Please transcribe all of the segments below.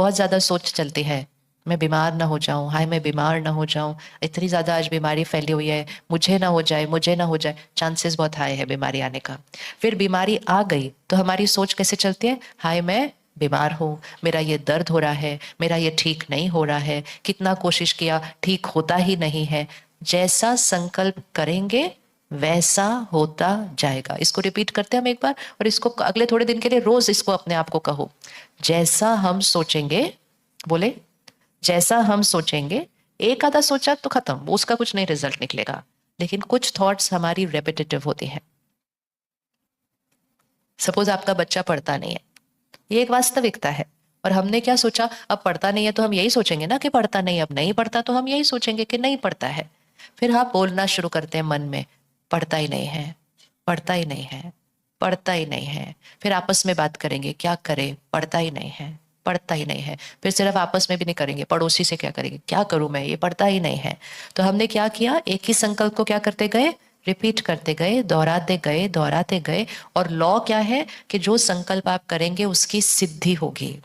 बहुत ज्यादा सोच चलती है, मैं बीमार ना हो जाऊं, हाय मैं बीमार ना हो जाऊं, इतनी ज्यादा आज बीमारी फैली हुई है, मुझे ना हो जाए, मुझे ना हो जाए, चांसेस बहुत हाई है बीमारी आने का। फिर बीमारी आ गई तो हमारी सोच कैसे चलती है, हाय मैं बीमार हूँ, मेरा ये दर्द हो रहा है, मेरा ये ठीक नहीं हो रहा है, कितना कोशिश किया ठीक होता ही नहीं है। जैसा संकल्प करेंगे वैसा होता जाएगा। इसको रिपीट करते हैं हम एक बार, और इसको अगले थोड़े दिन के लिए रोज इसको अपने आप को कहो, जैसा हम सोचेंगे, बोले जैसा हम सोचेंगे। एक आधा सोचा तो खत्म, उसका कुछ नहीं रिजल्ट निकलेगा, लेकिन कुछ थॉट्स हमारी रेपिटेटिव होती हैं। सपोज आपका बच्चा पढ़ता नहीं है, ये एक वास्तविकता है, और हमने क्या सोचा, अब पढ़ता नहीं है तो हम यही सोचेंगे ना कि पढ़ता नहीं, अब नहीं पढ़ता तो हम यही सोचेंगे कि नहीं पढ़ता है। फिर आप बोलना शुरू करते हैं मन में, पढ़ता ही नहीं है, पढ़ता ही नहीं है, पढ़ता ही नहीं है। फिर आपस में बात करेंगे, क्या करे, पढ़ता ही नहीं है, पढ़ता ही नहीं है। फिर सिर्फ आपस में भी नहीं करेंगे, पड़ोसी से क्या करेंगे, क्या करूं मैं, ये पढ़ता ही नहीं है। तो हमने क्या किया, एक ही संकल्प को क्या करते गए, रिपीट करते गए, दोहराते गए, दोहराते गए। और लॉ क्या है कि जो संकल्प आप करेंगे उसकी सिद्धि होगी।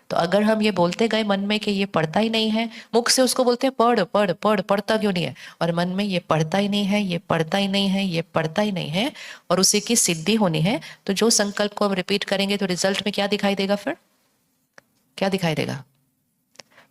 तो अगर हम ये बोलते गए मन में कि ये पढ़ता ही नहीं है, मुख से उसको बोलते हैं पढ़ पढ़ पढ़, पढ़ता क्यों नहीं है, और मन में ये पढ़ता ही नहीं है, ये पढ़ता ही नहीं है, ये पढ़ता ही नहीं है, और उसी की सिद्धि होनी है। तो जो संकल्प को हम रिपीट करेंगे तो रिजल्ट में क्या दिखाई देगा, फिर क्या दिखाई देगा।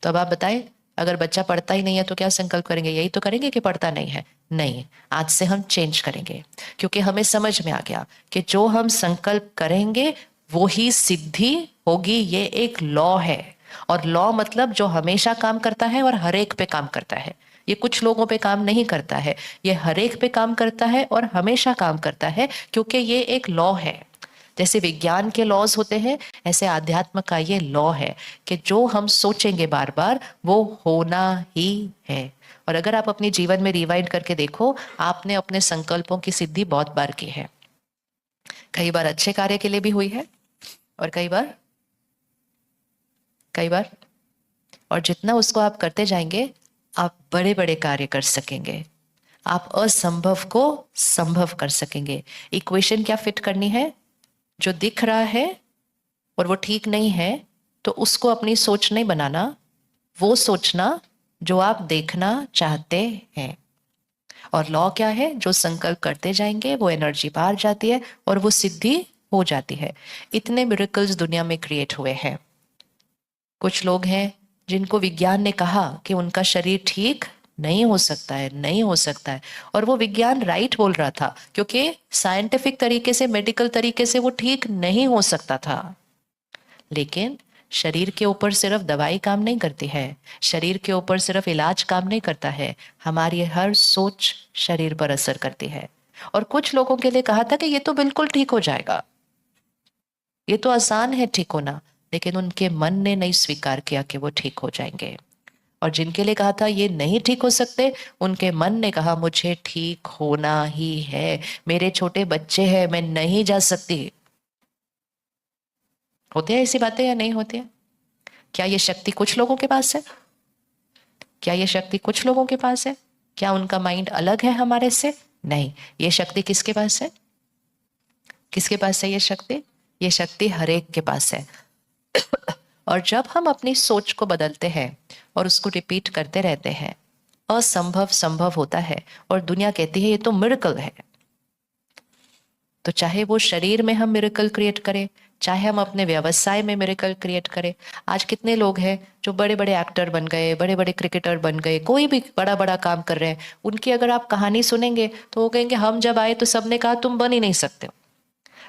तो अब आप बताएं, अगर बच्चा पढ़ता ही नहीं है तो क्या संकल्प करेंगे, यही तो करेंगे कि पढ़ता नहीं है। नहीं, आज से हम चेंज करेंगे, क्योंकि हमें समझ में आ गया कि जो हम संकल्प करेंगे वो ही सिद्धि होगी। ये एक लॉ है, और लॉ मतलब जो हमेशा काम करता है और हर एक पे काम करता है। ये कुछ लोगों पे काम नहीं करता है, ये हर एक पे काम करता है और हमेशा काम करता है, क्योंकि ये एक लॉ है। जैसे विज्ञान के लॉज होते हैं, ऐसे आध्यात्म का ये लॉ है कि जो हम सोचेंगे बार बार वो होना ही है। और अगर आप अपने जीवन में रिवाइंड करके देखो, आपने अपने संकल्पों की सिद्धि बहुत बार की है। कई बार अच्छे कार्य के लिए भी हुई है, और कई बार और जितना उसको आप करते जाएंगे, आप बड़े बड़े कार्य कर सकेंगे, आप असंभव को संभव कर सकेंगे। इक्वेशन क्या फिट करनी है, जो दिख रहा है और वो ठीक नहीं है तो उसको अपनी सोच नहीं बनाना, वो सोचना जो आप देखना चाहते हैं। और लॉ क्या है, जो संकल्प करते जाएंगे वो एनर्जी बाहर जाती है और वो सिद्धि हो जाती है। इतने मिरेकल्स दुनिया में क्रिएट हुए हैं। कुछ लोग हैं जिनको विज्ञान ने कहा कि उनका शरीर ठीक नहीं हो सकता है, नहीं हो सकता है, और वो विज्ञान राइट बोल रहा था, क्योंकि साइंटिफिक तरीके से, मेडिकल तरीके से वो ठीक नहीं हो सकता था। लेकिन शरीर के ऊपर सिर्फ दवाई काम नहीं करती है, शरीर के ऊपर सिर्फ इलाज काम नहीं करता है, हमारी हर सोच शरीर पर असर करती है। और कुछ लोगों के लिए कहा था कि ये तो बिल्कुल ठीक हो जाएगा, ये तो आसान है ठीक होना, लेकिन उनके मन ने नहीं स्वीकार किया कि वो ठीक हो जाएंगे। और जिनके लिए कहा था ये नहीं ठीक हो सकते, उनके मन ने कहा मुझे ठीक होना ही है, मेरे छोटे बच्चे हैं, मैं नहीं जा सकती। होती है ऐसी बातें या नहीं होती है? क्या ये शक्ति कुछ लोगों के पास है? क्या ये शक्ति कुछ लोगों के पास है? क्या उनका माइंड अलग है हमारे से? नहीं, ये शक्ति किसके पास है? किसके पास है ये शक्ति? ये शक्ति हर एक के पास है। और जब हम अपनी सोच को बदलते हैं और उसको रिपीट करते रहते हैं, असंभव संभव होता है, और दुनिया कहती है ये तो मिरेकल है। तो चाहे वो शरीर में हम मिरेकल क्रिएट करें, चाहे हम अपने व्यवसाय में मिरेकल क्रिएट करें। आज कितने लोग हैं जो बड़े बड़े एक्टर बन गए, बड़े बड़े क्रिकेटर बन गए, कोई भी बड़ा बड़ा काम कर रहे हैं, उनकी अगर आप कहानी सुनेंगे तो वो कहेंगे हम जब आए तो सबने कहा तुम बन ही नहीं सकते हो,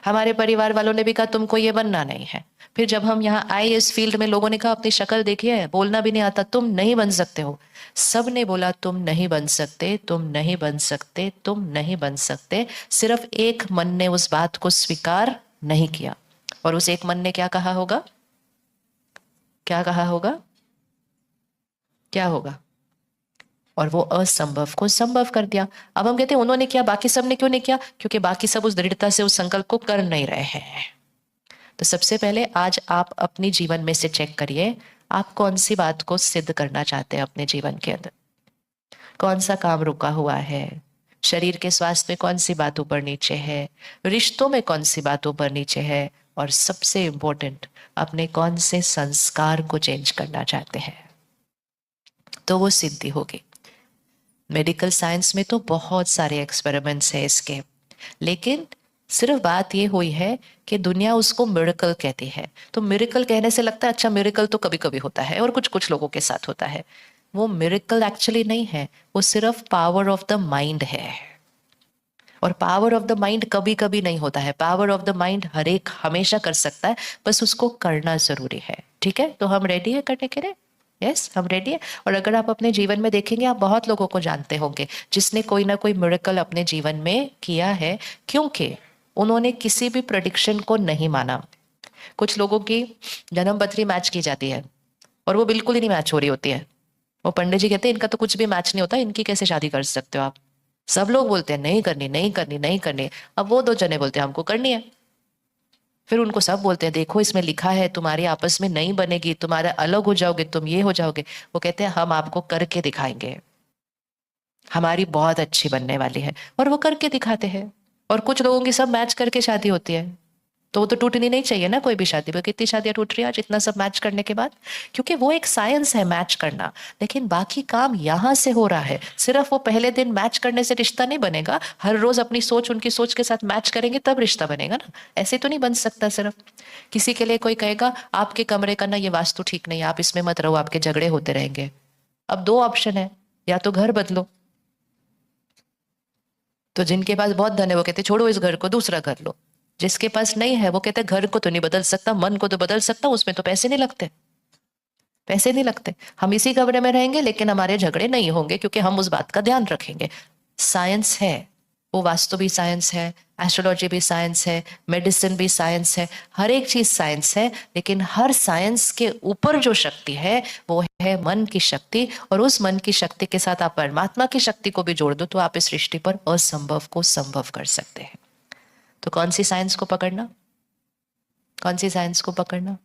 हमारे परिवार वालों ने भी कहा तुमको ये बनना नहीं है। फिर जब हम यहाँ आए इस फील्ड में, लोगों ने कहा अपनी शक्ल देखिए, बोलना भी नहीं आता, तुम नहीं बन सकते हो। सब ने बोला तुम नहीं बन सकते, तुम नहीं बन सकते, तुम नहीं बन सकते। सिर्फ एक मन ने उस बात को स्वीकार नहीं किया। और उस एक मन ने क्या कहा होगा, क्या कहा होगा, क्या होगा? और वो असंभव को संभव कर दिया। अब हम कहते हैं उन्होंने किया, बाकी सब ने क्यों नहीं किया? क्योंकि बाकी सब उस दृढ़ता से उस संकल्प को कर नहीं रहे हैं। तो सबसे पहले आज आप अपनी जीवन में से चेक करिए, आप कौन सी बात को सिद्ध करना चाहते हैं अपने जीवन के अंदर। कौन सा काम रुका हुआ है? शरीर के स्वास्थ्य में कौन सी बात ऊपर नीचे है? रिश्तों में कौन सी बात ऊपर नीचे है? और सबसे इम्पोर्टेंट, अपने कौन से संस्कार को चेंज करना चाहते हैं, तो वो सिद्धि होगी। मेडिकल साइंस में तो बहुत सारे एक्सपेरिमेंट्स हैं इसके, लेकिन सिर्फ बात ये हुई है कि दुनिया उसको मिरेकल कहती है। तो मिरेकल कहने से लगता है अच्छा मिरेकल तो कभी कभी होता है और कुछ कुछ लोगों के साथ होता है। वो मिरेकल एक्चुअली नहीं है, वो सिर्फ पावर ऑफ द माइंड है। और पावर ऑफ द माइंड कभी कभी नहीं होता है, पावर ऑफ द माइंड हर एक हमेशा कर सकता है, बस उसको करना जरूरी है। ठीक है, तो हम रेडी है करने के लिए? यस, हम रेडी है। और अगर आप अपने जीवन में देखेंगे, आप बहुत लोगों को जानते होंगे जिसने कोई ना कोई मिरेकल अपने जीवन में किया है, क्योंकि उन्होंने किसी भी प्रेडिक्शन को नहीं माना। कुछ लोगों की जन्म पत्री मैच की जाती है और वो बिल्कुल ही नहीं मैच हो रही होती है। वो पंडित जी कहते हैं इनका तो कुछ भी मैच नहीं होता, इनकी कैसे शादी कर सकते हो आप? सब लोग बोलते हैं नहीं करनी नहीं करनी नहीं करनी। अब वो दो जने बोलते हैं हमको करनी है। फिर उनको सब बोलते हैं देखो इसमें लिखा है तुम्हारी आपस में नहीं बनेगी, तुम्हारा अलग हो जाओगे, तुम ये हो जाओगे। वो कहते हैं हम आपको करके दिखाएंगे, हमारी बहुत अच्छी बनने वाली है। और वो करके दिखाते हैं। और कुछ लोगों की सब मैच करके शादी होती है, तो वो तो टूटनी नहीं चाहिए ना कोई भी शादी पर। कितनी शादियां टूट रही है आज इतना सब मैच करने के बाद, क्योंकि वो एक साइंस है मैच करना। लेकिन बाकी काम यहाँ से हो रहा है। सिर्फ वो पहले दिन मैच करने से रिश्ता नहीं बनेगा, हर रोज अपनी सोच उनकी सोच के साथ मैच करेंगे तब रिश्ता बनेगा ना। ऐसे तो नहीं बन सकता। सिर्फ किसी के लिए कोई कहेगा आपके कमरे का ना ये वास्तु ठीक नहीं है, आप इसमें मत रहो, आपके झगड़े होते रहेंगे। अब दो ऑप्शन है, या तो घर बदलो। तो जिनके पास बहुत धन है वो कहते छोड़ो इस घर को, दूसरा घर लो। जिसके पास नहीं है वो कहते घर को तो नहीं बदल सकता, मन को तो बदल सकता, उसमें तो पैसे नहीं लगते। पैसे नहीं लगते, हम इसी कमरे में रहेंगे लेकिन हमारे झगड़े नहीं होंगे क्योंकि हम उस बात का ध्यान रखेंगे। साइंस है वो, वास्तु भी साइंस है, एस्ट्रोलॉजी भी साइंस है, मेडिसिन भी साइंस है, हर एक चीज साइंस है। लेकिन हर साइंस के ऊपर जो शक्ति है वो है मन की शक्ति। और उस मन की शक्ति के साथ आप परमात्मा की शक्ति को भी जोड़ दो तो आप इस सृष्टि पर असंभव को संभव कर सकते हैं। तो कौन सी साइंस को पकड़ना? कौन सी साइंस को पकड़ना?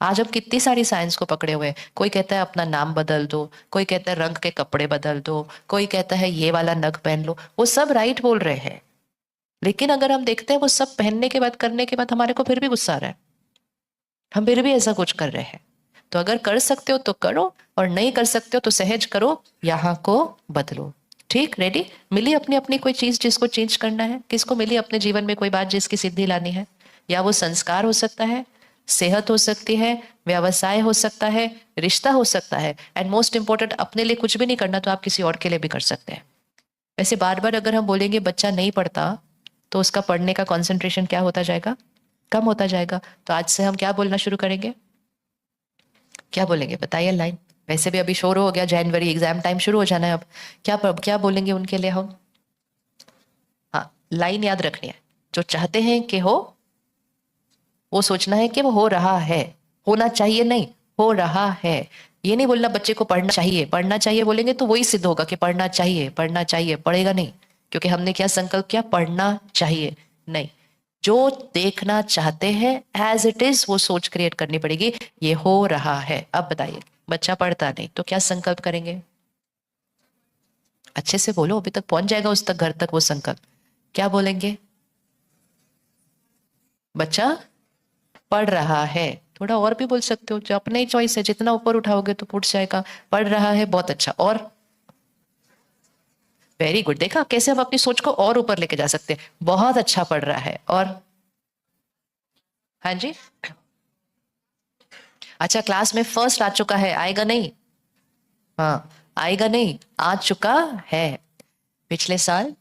आज हम कितनी सारी साइंस को पकड़े हुए हैं। कोई कहता है अपना नाम बदल दो, कोई कहता है रंग के कपड़े बदल दो, कोई कहता है ये वाला नग पहन लो। वो सब राइट बोल रहे हैं, लेकिन अगर हम देखते हैं वो सब पहनने के बाद करने के बाद हमारे को फिर भी गुस्सा आ रहा है, हम फिर भी ऐसा कुछ कर रहे हैं। तो अगर कर सकते हो तो करो, और नहीं कर सकते हो तो सहज करो, यहाँ को बदलो। ठीक, रेडी? मिली अपनी अपनी कोई चीज जिसको चेंज करना है? किसको मिली अपने जीवन में कोई बात जिसकी सिद्धि लानी है? या वो संस्कार हो सकता है, सेहत हो सकती है, व्यवसाय हो सकता है, रिश्ता हो सकता है। एंड मोस्ट इंपॉर्टेंट, अपने लिए कुछ भी नहीं करना तो आप किसी और के लिए भी कर सकते हैं। वैसे बार बार अगर हम बोलेंगे बच्चा नहीं पढ़ता तो उसका पढ़ने का कंसंट्रेशन क्या होता जाएगा? कम होता जाएगा। तो आज से हम क्या बोलना शुरू करेंगे? क्या बोलेंगे बताइए लाइन? वैसे भी अभी शुरू हो गया जनवरी, एग्जाम टाइम शुरू हो जाना है अब। क्या बोलेंगे उनके लिए हम? हाँ, लाइन याद रखनी है। जो चाहते हैं कि हो, वो सोचना है कि वो हो रहा है, होना चाहिए नहीं, हो रहा है। ये नहीं बोलना बच्चे को पढ़ना चाहिए। पढ़ना चाहिए बोलेंगे तो वही सिद्ध होगा कि पढ़ना चाहिए, पढ़ना चाहिए, पढ़ेगा नहीं। क्योंकि हमने क्या संकल्प किया? पढ़ना चाहिए नहीं। जो देखना चाहते हैं एज इट इज वो सोच क्रिएट करनी पड़ेगी, ये हो रहा है। अब बताइए, बच्चा पढ़ता नहीं तो क्या संकल्प करेंगे? अच्छे से बोलो, अभी तक पहुंच जाएगा उस तक, घर तक वो संकल्प। क्या बोलेंगे? बच्चा पढ़ रहा है। थोड़ा और भी बोल सकते हो, जो अपने ही चॉइस है, जितना ऊपर उठाओगे तो फुट जाएगा। पढ़ रहा है, बहुत अच्छा। और वेरी गुड। देखा कैसे हम अपनी सोच को और ऊपर लेके जा सकते हैं। बहुत अच्छा पढ़ रहा है। और हाँ जी, अच्छा क्लास में फर्स्ट आ चुका है, आएगा नहीं? हाँ, आएगा नहीं, आ चुका है। पिछले साल,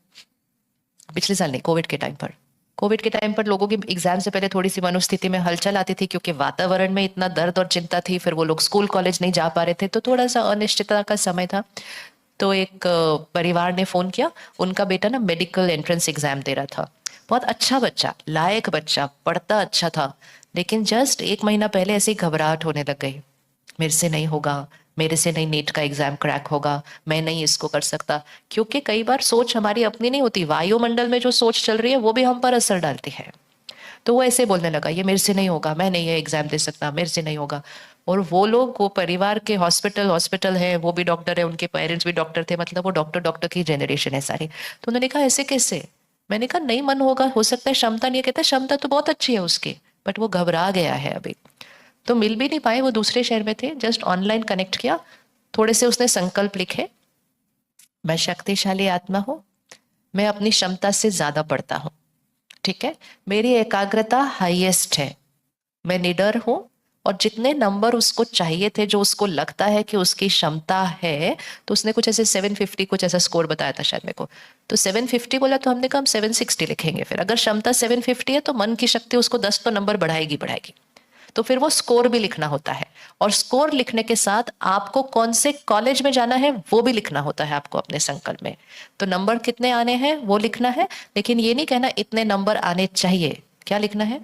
पिछले साल नहीं, कोविड के टाइम पर, कोविड के टाइम पर लोगों की एग्जाम से पहले थोड़ी सी मनोस्थिति में हलचल आती थी क्योंकि वातावरण में इतना दर्द और चिंता थी। फिर वो लोग स्कूल कॉलेज नहीं जा पा रहे थे, तो थोड़ा सा अनिश्चितता का समय था। तो एक परिवार ने फोन किया, उनका बेटा ना मेडिकल एंट्रेंस एग्जाम दे रहा था। बहुत अच्छा बच्चा, लायक बच्चा, पढ़ता अच्छा था। लेकिन जस्ट एक महीना पहले ऐसी घबराहट होने लग गई, मेरे से नहीं होगा, मेरे से नहीं नीट का एग्जाम क्रैक होगा, मैं नहीं इसको कर सकता। क्योंकि कई बार सोच हमारी अपनी नहीं होती, वायुमंडल में जो सोच चल रही है वो भी हम पर असर डालती है। तो वो ऐसे बोलने लगा ये मेरे से नहीं होगा, मैं नहीं ये एग्जाम दे सकता, मेरे से नहीं होगा। और वो लोग, वो परिवार के हॉस्पिटल हॉस्पिटल है, वो भी डॉक्टर है, उनके पेरेंट्स भी डॉक्टर थे, मतलब वो डॉक्टर डॉक्टर की जनरेशन है सारी। तो उन्होंने कहा ऐसे कैसे? मैंने कहा नहीं मन होगा, हो सकता है क्षमता नहीं है। कहता क्षमता तो बहुत अच्छी है उसकी, बट वो घबरा गया है अभी, तो मिल भी नहीं पाए। वो दूसरे शहर में थे, जस्ट ऑनलाइन कनेक्ट किया, थोड़े से उसने संकल्प लिखे। मैं शक्तिशाली आत्मा हूँ, मैं अपनी क्षमता से ज्यादा पढ़ता हूँ, ठीक है, मेरी एकाग्रता हाईएस्ट है, मैं निडर हूं, और जितने नंबर उसको चाहिए थे, जो उसको लगता है कि उसकी क्षमता है, तो उसने कुछ ऐसे 750 कुछ ऐसा स्कोर बताया था शायद मेरे को। तो 750 बोला, तो हमने कहा हम 760 लिखेंगे। फिर अगर क्षमता 750 है तो मन की शक्ति उसको 10 तो नंबर बढ़ाएगी बढ़ाएगी। तो फिर वो स्कोर भी लिखना होता है, और स्कोर लिखने के साथ आपको कौन से कॉलेज में जाना है वो भी लिखना होता है आपको अपने संकल्प में। तो नंबर कितने आने हैं वो लिखना है, लेकिन ये नहीं कहना इतने नंबर आने चाहिए। क्या लिखना है?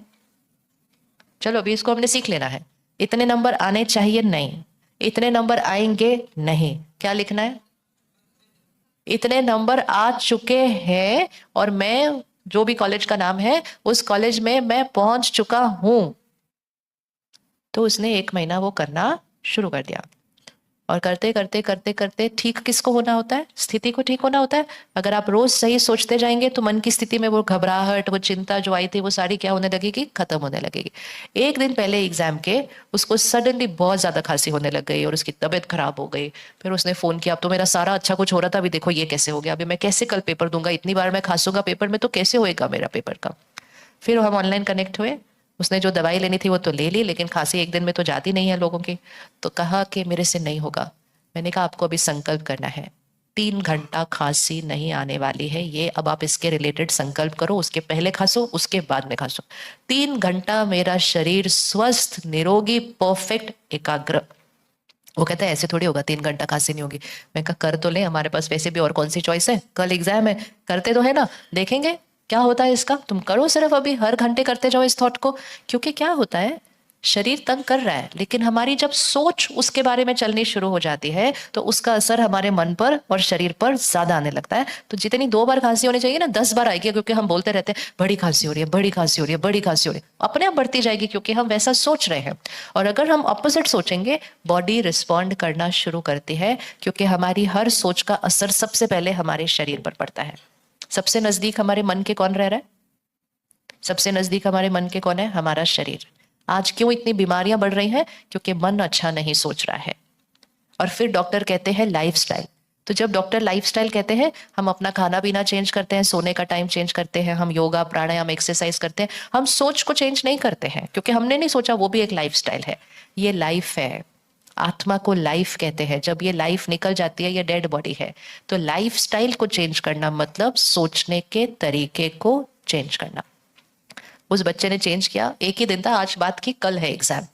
चलो अभी इसको हमने सीख लेना है। इतने नंबर आने चाहिए नहीं, इतने नंबर आएंगे नहीं। क्या लिखना है? इतने नंबर आ चुके हैं और मैं, जो भी कॉलेज का नाम है, उस कॉलेज में मैं पहुंच चुका हूं। तो उसने 1 महीना वो करना शुरू कर दिया, और करते करते करते करते ठीक किसको होना होता है? स्थिति को ठीक होना होता है। अगर आप रोज सही सोचते जाएंगे तो मन की स्थिति में वो घबराहट, वो चिंता जो आई थी, वो सारी क्या होने लगेगी? खत्म होने लगेगी। एक दिन पहले एग्जाम के उसको सडनली बहुत ज्यादा खांसी होने लग गई और उसकी तबीयत खराब हो गई। फिर उसने फोन किया, अब तो मेरा सारा अच्छा कुछ हो रहा था, अभी देखो ये कैसे हो गया, अभी मैं कैसे कल पेपर दूंगा, इतनी बार मैं खांसूंगा पेपर में तो कैसे होएगा मेरा पेपर का। फिर हम ऑनलाइन कनेक्ट हुए, उसने जो दवाई लेनी थी वो तो ले ली, लेकिन खांसी एक दिन में तो जाती नहीं है लोगों की। तो कहा कि मेरे से नहीं होगा। मैंने कहा आपको अभी संकल्प करना है, 3 घंटा खांसी नहीं आने वाली है, ये अब आप इसके रिलेटेड संकल्प करो। उसके पहले खांसो, उसके बाद में खांसो। 3 घंटा मेरा शरीर स्वस्थ, निरोगी, परफेक्ट, एकाग्र। वो कहता है ऐसे थोड़ी होगा, 3 घंटा खांसी नहीं होगी। मैं कहा कर तो ले, हमारे पास वैसे भी और कौन सी चॉइस है, कल एग्जाम है, करते तो है ना, देखेंगे क्या होता है इसका। तुम करो सिर्फ अभी, हर घंटे करते जाओ इस थॉट को। क्योंकि क्या होता है, शरीर तंग कर रहा है, लेकिन हमारी जब सोच उसके बारे में चलनी शुरू हो जाती है तो उसका असर हमारे मन पर और शरीर पर ज्यादा आने लगता है। तो जितनी 2 बार खांसी होनी चाहिए ना, 10 बार आएगी, क्योंकि हम बोलते रहते हैं बड़ी खांसी हो रही है, बड़ी खांसी हो रही है, बड़ी खांसी हो रही है, अपने आप बढ़ती जाएगी, क्योंकि हम वैसा सोच रहे हैं। और अगर हम ऑपोजिट सोचेंगे, बॉडी रिस्पॉन्ड करना शुरू करती है, क्योंकि हमारी हर सोच का असर सबसे पहले हमारे शरीर पर पड़ता है। सबसे नजदीक हमारे मन के कौन रह रहा है? सबसे नजदीक हमारे मन के कौन है? हमारा शरीर। आज क्यों इतनी बीमारियां बढ़ रही हैं? क्योंकि मन अच्छा नहीं सोच रहा है। और फिर डॉक्टर कहते हैं लाइफस्टाइल। तो जब डॉक्टर लाइफस्टाइल कहते हैं, हम अपना खाना पीना चेंज करते हैं, सोने का टाइम चेंज करते हैं, हम योगा प्राणायाम एक्सरसाइज करते हैं, हम सोच को चेंज नहीं करते हैं, क्योंकि हमने नहीं सोचा, वो भी एक लाइफस्टाइल है। ये लाइफ है, आत्मा को लाइफ कहते हैं। जब ये लाइफ निकल जाती है, ये डेड बॉडी है। तो लाइफस्टाइल को चेंज करना मतलब सोचने के तरीके को चेंज करना। उस बच्चे ने चेंज किया, एक ही दिन था, आज बात की, कल है एग्जाम,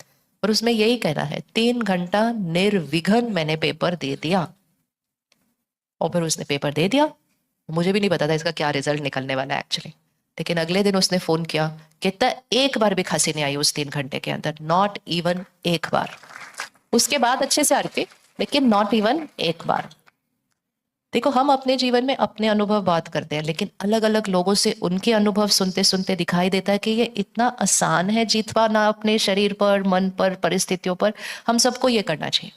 और उसमें यही कहना है 3 घंटा निर्विघ्न मैंने पेपर दे दिया। और फिर उसने पेपर दे दिया। मुझे भी नहीं पता था इसका क्या रिजल्ट निकलने वाला है एक्चुअली। लेकिन अगले दिन उसने फोन किया, कहता एक बार भी खांसी नहीं आई उस 3 घंटे के अंदर, नॉट इवन एक बार। उसके बाद अच्छे से आ रही थी, लेकिन नॉट इवन एक बार। देखो, हम अपने जीवन में अपने अनुभव बात करते हैं, लेकिन अलग अलग लोगों से उनके अनुभव सुनते सुनते दिखाई देता है कि ये इतना आसान है जीत पाना अपने शरीर पर, मन पर, परिस्थितियों पर। हम सबको ये करना चाहिए।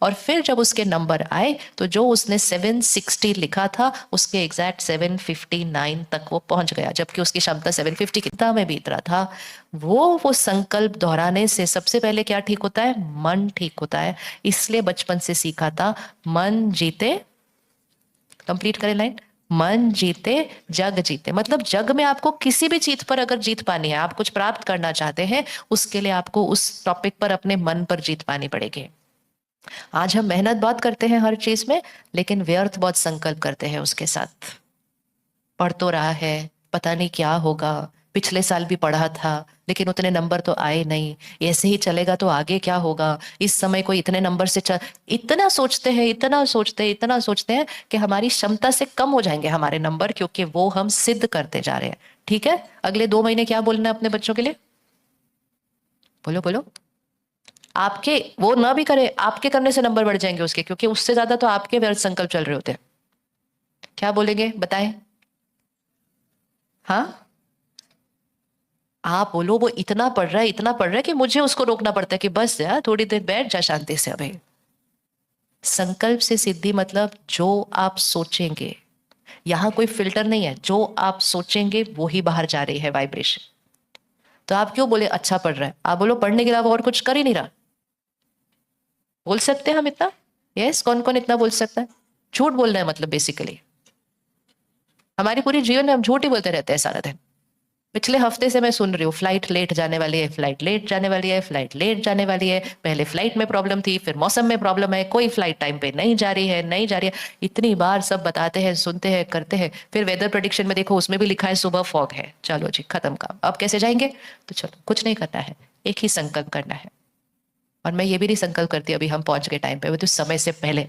और फिर जब उसके नंबर आए, तो जो उसने 760 लिखा था, उसके एग्जैक्ट 759 तक वो पहुंच गया, जबकि उसकी क्षमता 750 कितना में बीत रहा था। वो संकल्प दोहराने से सबसे पहले क्या ठीक होता है? मन ठीक होता है। इसलिए बचपन से सीखा था, मन जीते, कंप्लीट करें लाइन, मन जीते जग जीते। मतलब जग में आपको किसी भी चीज पर अगर जीत पानी है, आप कुछ प्राप्त करना चाहते हैं, उसके लिए आपको उस टॉपिक पर, अपने मन पर जीत पानी पड़ेगी। आज हम मेहनत बहुत करते हैं हर चीज में, लेकिन व्यर्थ बहुत संकल्प करते हैं उसके साथ। पढ़ तो रहा है, पता नहीं क्या होगा, पिछले साल भी पढ़ा था, लेकिन उतने नंबर तो आए नहीं, ऐसे ही चलेगा तो आगे क्या होगा, इस समय कोई इतने नंबर से इतना सोचते हैं, इतना सोचते हैं, इतना सोचते हैं कि हमारी क्षमता से कम हो जाएंगे हमारे नंबर, क्योंकि वो हम सिद्ध करते जा रहे हैं। ठीक है, अगले 2 महीने क्या बोलना है अपने बच्चों के लिए? बोलो बोलो। आपके वो ना भी करे, आपके करने से नंबर बढ़ जाएंगे उसके, क्योंकि उससे ज्यादा तो आपके व्यर्थ संकल्प चल रहे होते हैं। क्या बोलेंगे बताएं? हाँ, आप बोलो वो इतना पढ़ रहा है, इतना पढ़ रहा है कि मुझे उसको रोकना पड़ता है कि बस यार थोड़ी देर बैठ जा शांति से। अभी संकल्प से सिद्धि मतलब जो आप सोचेंगे, यहाँ कोई फिल्टर नहीं है, जो आप सोचेंगे वो ही बाहर जा रही है वाइब्रेशन। तो आप क्यों बोले अच्छा पढ़ रहा है? आप बोलो पढ़ने के अलावा और कुछ कर ही नहीं रहा। बोल सकते हैं हम इतना? यस, कौन कौन इतना बोल सकता है? झूठ बोल रहे हैं मतलब बेसिकली। हमारी पूरी जीवन में हम झूठ ही बोलते रहते हैं सारा दिन। पिछले हफ्ते से मैं सुन रही हूँ फ्लाइट लेट जाने वाली है, फ्लाइट लेट जाने वाली है, फ्लाइट लेट जाने वाली है। पहले फ्लाइट में प्रॉब्लम थी, फिर मौसम में प्रॉब्लम है, कोई फ्लाइट टाइम पे नहीं जा रही है, नहीं जा रही है। इतनी बार सब बताते हैं, सुनते हैं, करते हैं, फिर वेदर प्रेडिक्शन में देखो उसमें भी लिखा है सुबह फॉग है। चलो जी खत्म काम, अब कैसे जाएंगे? तो चलो कुछ नहीं करना है, एक ही संकल्प करना है। और मैं ये भी नहीं संकल्प करती अभी हम पहुंच गए टाइम पे, वो तो समय से पहले।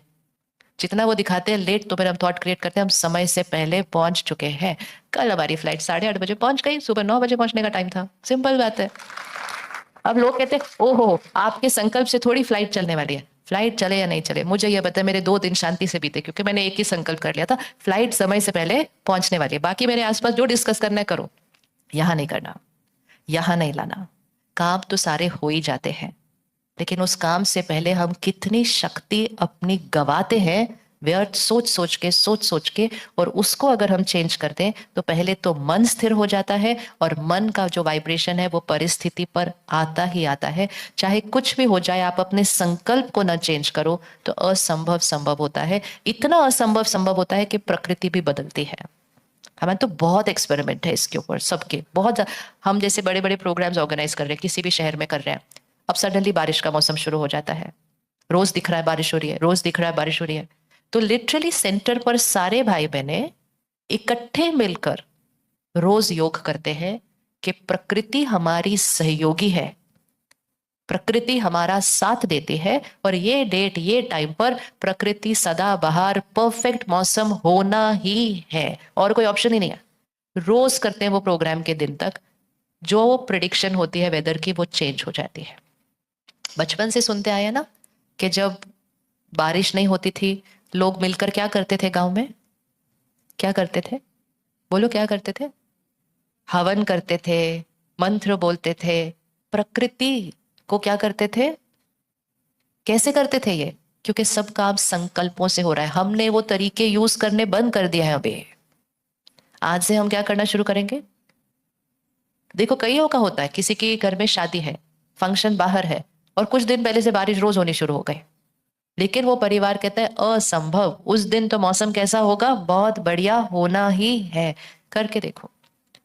जितना वो दिखाते हैं लेट, तो फिर हम थॉट क्रिएट करते हैं हम समय से पहले पहुंच चुके हैं। कल हमारी फ्लाइट 8:30 बजे पहुंच गई, सुबह 9 बजे पहुंचने का टाइम था, सिंपल बात है। अब लोग कहते हैं ओहो आपके संकल्प से थोड़ी फ्लाइट चलने वाली है। फ्लाइट चले या नहीं चले, मुझे ये बताया, मेरे 2 दिन शांति से बीते, क्योंकि मैंने एक ही संकल्प कर लिया था, फ्लाइट समय से पहले पहुंचने वाली है। बाकी मेरे आसपास जो डिस्कस करना है करो, यहां नहीं करना, यहां नहीं लाना। काम तो सारे हो ही जाते हैं, लेकिन उस काम से पहले हम कितनी शक्ति अपनी गवाते हैं व्यर्थ सोच सोच के। और उसको अगर हम चेंज करते हैं तो पहले तो मन स्थिर हो जाता है, और मन का जो वाइब्रेशन है वो परिस्थिति पर आता ही आता है। चाहे कुछ भी हो जाए, आप अपने संकल्प को ना चेंज करो तो असंभव संभव होता है। इतना असंभव संभव होता है कि प्रकृति भी बदलती है। हमें तो बहुत एक्सपेरिमेंट है इसके ऊपर सबके, हम जैसे बड़े बड़े प्रोग्राम्स ऑर्गेनाइज कर रहे हैं, किसी भी शहर में कर रहे हैं, अब सडनली बारिश का मौसम शुरू हो जाता है। रोज दिख रहा है बारिश हो रही है, रोज दिख रहा है बारिश हो रही है। तो लिटरली सेंटर पर सारे भाई बहने इकट्ठे मिलकर रोज योग करते हैं कि प्रकृति हमारी सहयोगी है, प्रकृति हमारा साथ देती है, और ये डेट ये टाइम पर प्रकृति सदा बहार परफेक्ट मौसम होना ही है, और कोई ऑप्शन ही नहीं है। रोज करते हैं वो प्रोग्राम के दिन तक, जो प्रिडिक्शन होती है वेदर की वो चेंज हो जाती है। बचपन से सुनते आए हैं ना कि जब बारिश नहीं होती थी, लोग मिलकर क्या करते थे गांव में? क्या करते थे? बोलो क्या करते थे? हवन करते थे, मंत्र बोलते थे, प्रकृति को क्या करते थे? कैसे करते थे ये? क्योंकि सब काम संकल्पों से हो रहा है। हमने वो तरीके यूज करने बंद कर दिए हैं अभी। आज से हम क्या करना शुरू करेंगे? देखो कईयों का होता है, किसी के घर में शादी है, फंक्शन बाहर है, और कुछ दिन पहले से बारिश रोज होनी शुरू हो गई, लेकिन वो परिवार कहता है असंभव, उस दिन तो मौसम कैसा होगा, बहुत बढ़िया होना ही है। करके देखो।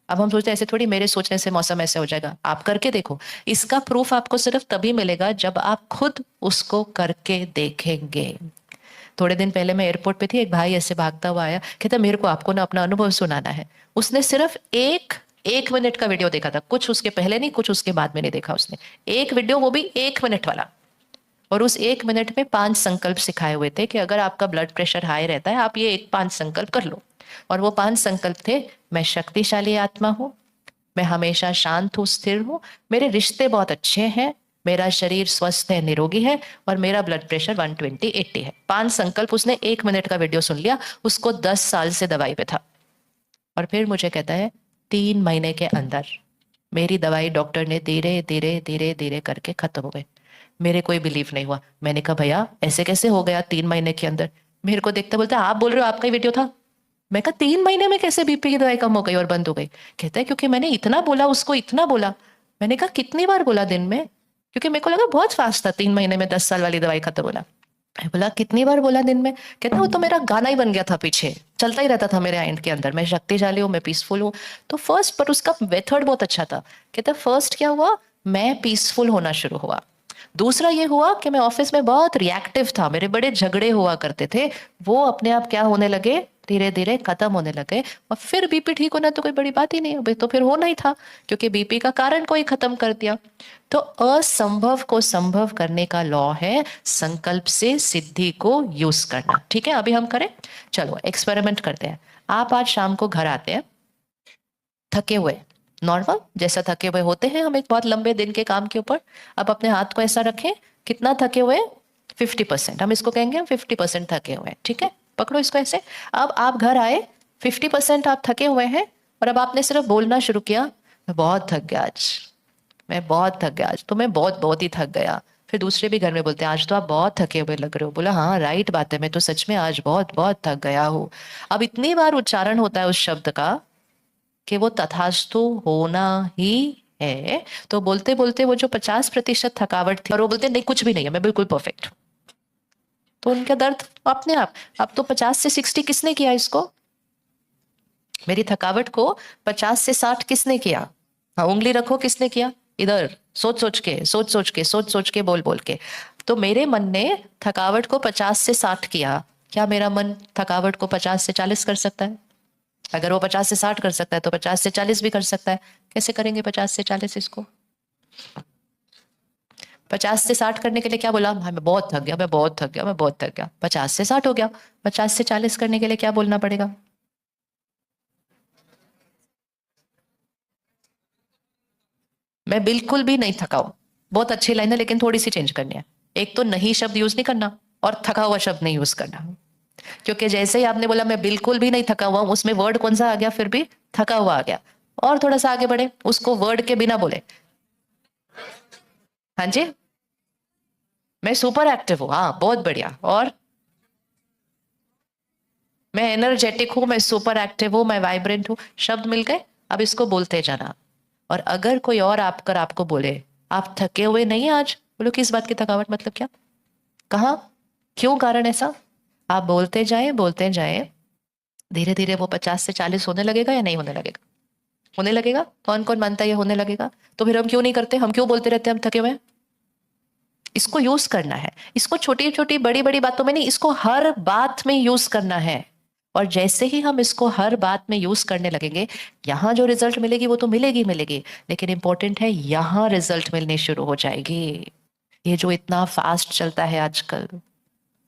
अब हम सोचते हैं ऐसे थोड़ी मेरे सोचने से मौसम ऐसे हो जाएगा, आप करके देखो। इसका प्रूफ आपको सिर्फ तभी मिलेगा जब आप खुद उसको करके देखेंगे। थोड़े दिन पहले मैं एयरपोर्ट पे थी, एक भाई ऐसे भागता हुआ आया, कहता मेरे को आपको ना अपना अनुभव सुनाना है। उसने सिर्फ एक मिनट का वीडियो देखा था, कुछ उसके पहले नहीं, कुछ उसके बाद में नहीं देखा उसने। एक वीडियो, वो भी 1 मिनट वाला। और उस 1 मिनट में 5 संकल्प सिखाए हुए थे कि अगर आपका ब्लड प्रेशर हाई रहता है, आप ये 5 संकल्प कर लो। और वो 5 संकल्प थे, मैं शक्तिशाली आत्मा हूँ, मैं हमेशा शांत हूँ, स्थिर हूँ, मेरे रिश्ते बहुत अच्छे हैं, मेरा शरीर स्वस्थ है, निरोगी है, और मेरा ब्लड प्रेशर 120/80 है। 5 संकल्प उसने 1 मिनट का वीडियो सुन लिया। उसको 10 साल से दवाई पे था, और फिर मुझे कहता है 3 महीने के अंदर मेरी दवाई डॉक्टर ने धीरे धीरे धीरे धीरे करके खत्म हो गई। मेरे कोई बिलीव नहीं हुआ। मैंने कहा भैया ऐसे कैसे हो गया 3 महीने के अंदर? मेरे को देखते बोलते आप बोल रहे हो आपका ही वीडियो था। मैं कहा 3 महीने में कैसे बीपी की दवाई कम हो गई और बंद हो गई? कहता है क्योंकि मैंने इतना बोला उसको, इतना बोला। मैंने कहा कितनी बार बोला दिन में? क्योंकि मेरे को लगा बहुत फास्ट था, 3 महीने में 10 साल वाली दवाई खत्म होना। मैं बोला कितनी बार बोला दिन में? कहता वो तो मेरा गाना ही बन गया था, पीछे चलता ही रहता था मेरे माइंड के अंदर, मैं शक्तिशाली हूँ, मैं पीसफुल हूँ। तो फर्स्ट, पर उसका मेथड बहुत अच्छा था। कहता फर्स्ट क्या हुआ, मैं पीसफुल होना शुरू हुआ। दूसरा ये हुआ कि मैं ऑफिस में बहुत रिएक्टिव था, मेरे बड़े झगड़े हुआ करते थे, वो अपने आप क्या होने लगे, धीरे धीरे खत्म होने लगे। और फिर बीपी ठीक होना तो कोई बड़ी बात ही नहीं, अभी तो फिर होना ही था, क्योंकि बीपी का कारण कोई खत्म कर दिया। तो असंभव को संभव करने का लॉ है संकल्प से सिद्धि को यूज करना। ठीक है, अभी हम करें, चलो एक्सपेरिमेंट करते हैं। आप आज शाम को घर आते हैं थके हुए, नॉर्मल जैसा थके हुए होते हैं हम एक बहुत लंबे दिन के काम के ऊपर। अब अपने हाथ को ऐसा रखें, कितना थके हुए? 50%। हम इसको कहेंगे हम 50% थके हुए हैं। ठीक है, पकड़ो इसको ऐसे। अब आप घर आए, 50% आप थके हुए हैं, और अब आपने सिर्फ बोलना शुरू किया, मैं बहुत थक गया आज, मैं बहुत थक गया आज, तो मैं बहुत बहुत ही थक गया। फिर दूसरे भी घर में बोलते हैं आज तो आप बहुत थके हुए लग रहे हो। बोला हाँ राइट बात है, मैं तो सच में आज बहुत बहुत थक गया हूँ। अब इतनी बार उच्चारण होता है उस शब्द का कि वो तथास्तु होना ही है तो बोलते बोलते वो जो 50% थकावट थी और वो बोलते नहीं कुछ भी नहीं है, मैं बिल्कुल परफेक्ट हूँ, तो उनका दर्द अपने आप। अब तो 50 से 60 किसने किया इसको? मेरी थकावट को 50 से 60 किसने किया? हाँ, उंगली रखो किसने किया? इधर सोच सोच के सोच सोच के सोच सोच के बोल बोल के। तो मेरे मन ने थकावट को 50 से 60 किया, क्या मेरा मन थकावट को 50 से 40 कर सकता है? अगर वो 50 से 60 कर सकता है तो 50 से 40 भी कर सकता है। कैसे करेंगे 50 से 40 इसको? 50 से 60 करने के लिए क्या बोला? हाँ, मैं बहुत थक गया, मैं बहुत थक गया, मैं बहुत थक गया। 50 से 60 हो गया। 50 से 40 करने के लिए क्या बोलना पड़ेगा? मैं बिल्कुल भी नहीं थका हूं। बहुत अच्छी लाइन है लेकिन थोड़ी सी चेंज करनी है। एक तो नहीं शब्द यूज नहीं करना और थका हुआ शब्द नहीं यूज करना, क्योंकि जैसे ही आपने बोला मैं बिल्कुल भी नहीं थका हुआ हूं, उसमें वर्ड कौन सा आ गया? फिर भी थका हुआ आ गया। और थोड़ा सा आगे बढ़े, उसको वर्ड के बिना बोले। हाँ जी, मैं सुपर एक्टिव हूँ, हाँ बहुत बढ़िया। और मैं एनर्जेटिक हूं, मैं सुपर एक्टिव हूं, मैं वाइब्रेंट हूं। शब्द मिल गए। अब इसको बोलते जाना। और अगर कोई और आपको बोले आप थके हुए नहीं हैं आज, बोलो किस बात की थकावट, मतलब क्या, कहाँ, क्यों, कारण ऐसा? आप बोलते जाएं, धीरे धीरे वो 50 से 40 होने लगेगा या नहीं होने लगेगा? होने लगेगा। कौन कौन मानता है ये होने लगेगा? तो फिर हम क्यों नहीं करते? हम क्यों बोलते रहते हैं हम थके हुए हैं? इसको यूज करना है। इसको छोटी छोटी बड़ी बड़ी बातों में नहीं, इसको हर बात में यूज करना है। और जैसे ही हम इसको हर बात में यूज करने लगेंगे, यहाँ जो रिजल्ट मिलेगी वो तो मिलेगी मिलेगी, लेकिन इंपॉर्टेंट है यहाँ रिजल्ट मिलनी शुरू हो जाएगी। ये जो इतना फास्ट चलता है आजकल,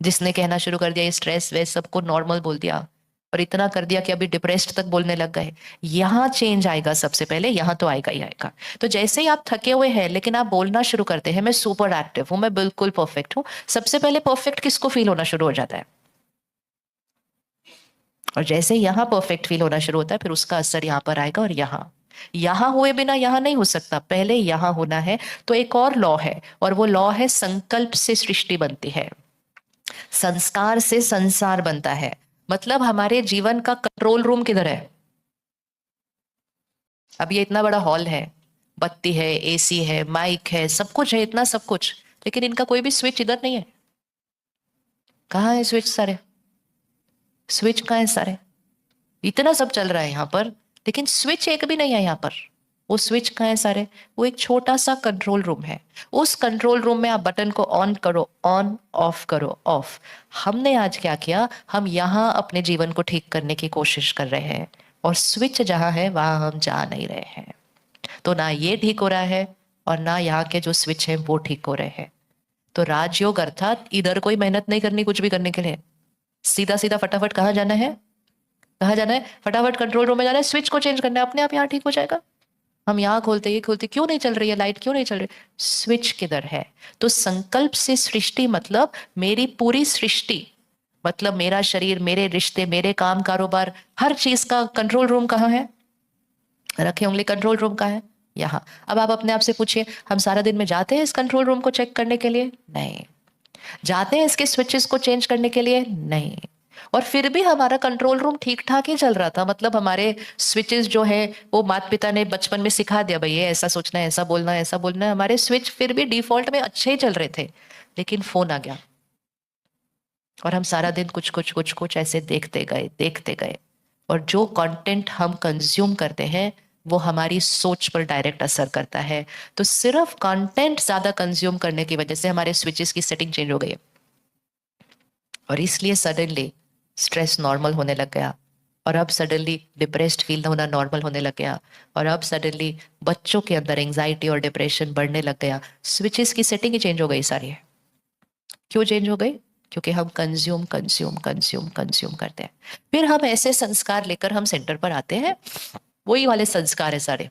जिसने कहना शुरू कर दिया ये स्ट्रेस वेस सबको नॉर्मल बोल दिया, और इतना कर दिया कि अभी डिप्रेस्ड तक बोलने लग गए। यहाँ चेंज आएगा सबसे पहले, यहाँ तो आएगा ही आएगा। तो जैसे ही आप थके हुए हैं लेकिन आप बोलना शुरू करते हैं मैं सुपर एक्टिव हूं, मैं बिल्कुल परफेक्ट हूँ, सबसे पहले परफेक्ट किसको फील होना शुरू हो जाता है? और जैसे यहाँ परफेक्ट फील होना शुरू होता है फिर उसका असर यहाँ पर आएगा। और यहाँ हुए बिना यहाँ नहीं हो सकता, पहले यहाँ होना है। तो एक और लॉ है, और वो लॉ है संकल्प से सृष्टि बनती है, संस्कार से संसार बनता है। मतलब हमारे जीवन का कंट्रोल रूम किधर है? अब ये इतना बड़ा हॉल है, बत्ती है, एसी है, माइक है, सब कुछ है, इतना सब कुछ, लेकिन इनका कोई भी स्विच इधर नहीं है। कहाँ है स्विच सारे? स्विच कहाँ है सारे? इतना सब चल रहा है यहाँ पर, लेकिन स्विच एक भी नहीं है यहाँ पर। वो स्विच कहाँ है सारे? वो एक छोटा सा कंट्रोल रूम है। उस कंट्रोल रूम में आप बटन को ऑन करो, ऑन, ऑफ करो, ऑफ। हमने आज क्या किया? हम यहाँ अपने जीवन को ठीक करने की कोशिश कर रहे हैं, और स्विच जहाँ है वहां हम जा नहीं रहे हैं। तो ना ये ठीक हो रहा है और ना यहाँ के जो स्विच है वो ठीक हो रहे हैं। तो राजयोग अर्थात इधर कोई मेहनत नहीं करनी कुछ भी करने के लिए, सीधा सीधा फटाफट कहाँ जाना है? कहाँ जाना है? फटाफट कंट्रोल रूम में जाना है, स्विच को चेंज करना है, अपने आप यहाँ ठीक हो जाएगा। हम यहाँ खोलते ये खोलते, क्यों नहीं चल रही है लाइट, क्यों नहीं चल रही? स्विच किधर है? तो संकल्प से सृष्टि मतलब मेरी पूरी सृष्टि, मतलब मेरा शरीर, मेरे रिश्ते, मेरे काम कारोबार, हर चीज का कंट्रोल रूम कहाँ है? रखे उंगली, कंट्रोल रूम कहाँ है? यहाँ। अब आप अपने आप से पूछिए, हम सारा दिन में जाते हैं इस कंट्रोल रूम को चेक करने के लिए? नहीं। जाते हैं इसके स्विचेस को चेंज करने के लिए? नहीं। और फिर भी हमारा कंट्रोल रूम ठीक ठाक ही चल रहा था, मतलब हमारे स्विचेस जो है वो माता पिता ने बचपन में सिखा दिया, भाई ये ऐसा सोचना है, ऐसा बोलना है, ऐसा बोलना है, हमारे स्विच फिर भी डिफॉल्ट में अच्छे ही चल रहे थे। लेकिन फोन आ गया और हम सारा दिन कुछ कुछ कुछ कुछ ऐसे देखते गए। और जो कंटेंट हम कंज्यूम करते हैं वो हमारी सोच पर डायरेक्ट असर करता है। तो सिर्फ कंटेंट ज्यादा कंज्यूम करने की वजह से हमारे स्विचेस की सेटिंग चेंज हो गई है, और इसलिए सडनली स्ट्रेस नॉर्मल होने लग गया, और अब सडनली डिप्रेस्ड फील होना नॉर्मल होने लग गया, और अब सडनली बच्चों के अंदर एंजाइटी और डिप्रेशन बढ़ने लग गया। स्विचेस की सेटिंग ही चेंज हो गई सारी। क्यों चेंज हो गई? क्योंकि हम कंज्यूम कंज्यूम कंज्यूम कंज्यूम करते हैं। फिर हम ऐसे संस्कार लेकर हम सेंटर पर आते हैं, वही वाले संस्कार है सारे।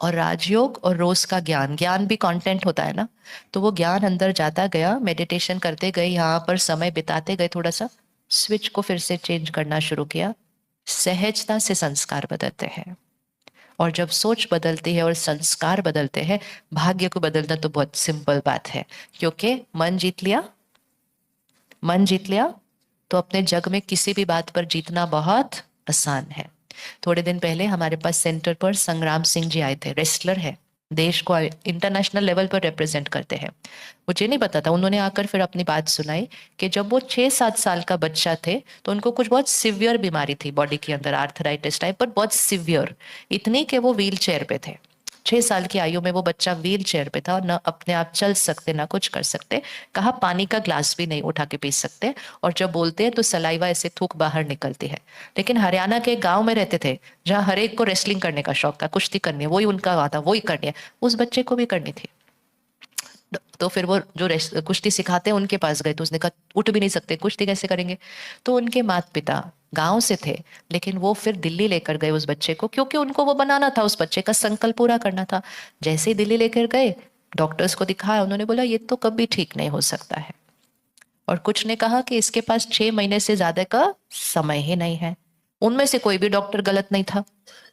और राजयोग और रोज का ज्ञान, ज्ञान भी कंटेंट होता है ना, तो वो ज्ञान अंदर जाता गया, मेडिटेशन करते गए, यहाँ पर समय बिताते गए, थोड़ा सा स्विच को फिर से चेंज करना शुरू किया। सहजता से संस्कार बदलते हैं, और जब सोच बदलती है और संस्कार बदलते हैं, भाग्य को बदलना तो बहुत सिंपल बात है। क्योंकि मन जीत लिया, मन जीत लिया तो अपने जग में किसी भी बात पर जीतना बहुत आसान है। थोड़े दिन पहले हमारे पास सेंटर पर संग्राम सिंह जी आए थे, रेसलर है, देश को इंटरनेशनल लेवल पर रिप्रेजेंट करते हैं। मुझे नहीं पता था, उन्होंने आकर फिर अपनी बात सुनाई कि जब वो 6-7 साल का बच्चा थे तो उनको कुछ बहुत सिवियर बीमारी थी बॉडी के अंदर, आर्थराइटिस टाइप, पर बहुत सिवियर, इतनी कि वो व्हील चेयर पे थे। 6 साल की आयु में वो बच्चा व्हील चेयर पे था और न अपने आप चल सकते ना कुछ कर सकते, कहा पानी का ग्लास भी नहीं उठा के पी सकते, और जब बोलते हैं तो सलाइवा ऐसे थूक बाहर निकलती है। लेकिन हरियाणा के गांव में रहते थे जहां हर एक को रेसलिंग करने का शौक था, कुश्ती करनी है, वही उनका था, वही करनी है, उस बच्चे को भी करनी थी। तो फिर वो जो कुश्ती सिखाते हैं उनके पास गए तो उसने कहा उठ भी नहीं सकते, कुश्ती कैसे करेंगे। तो उनके माता पिता गांव से थे, लेकिन वो फिर दिल्ली लेकर गए उस बच्चे को, क्योंकि उनको वो बनाना था, उस बच्चे का संकल्प पूरा करना था। जैसे ही दिल्ली लेकर गए, डॉक्टर्स को दिखाया, उन्होंने बोला ये तो कभी ठीक नहीं हो सकता है, और कुछ ने कहा कि इसके पास 6 महीने से ज्यादा का समय ही नहीं है। उनमें से कोई भी डॉक्टर गलत नहीं था,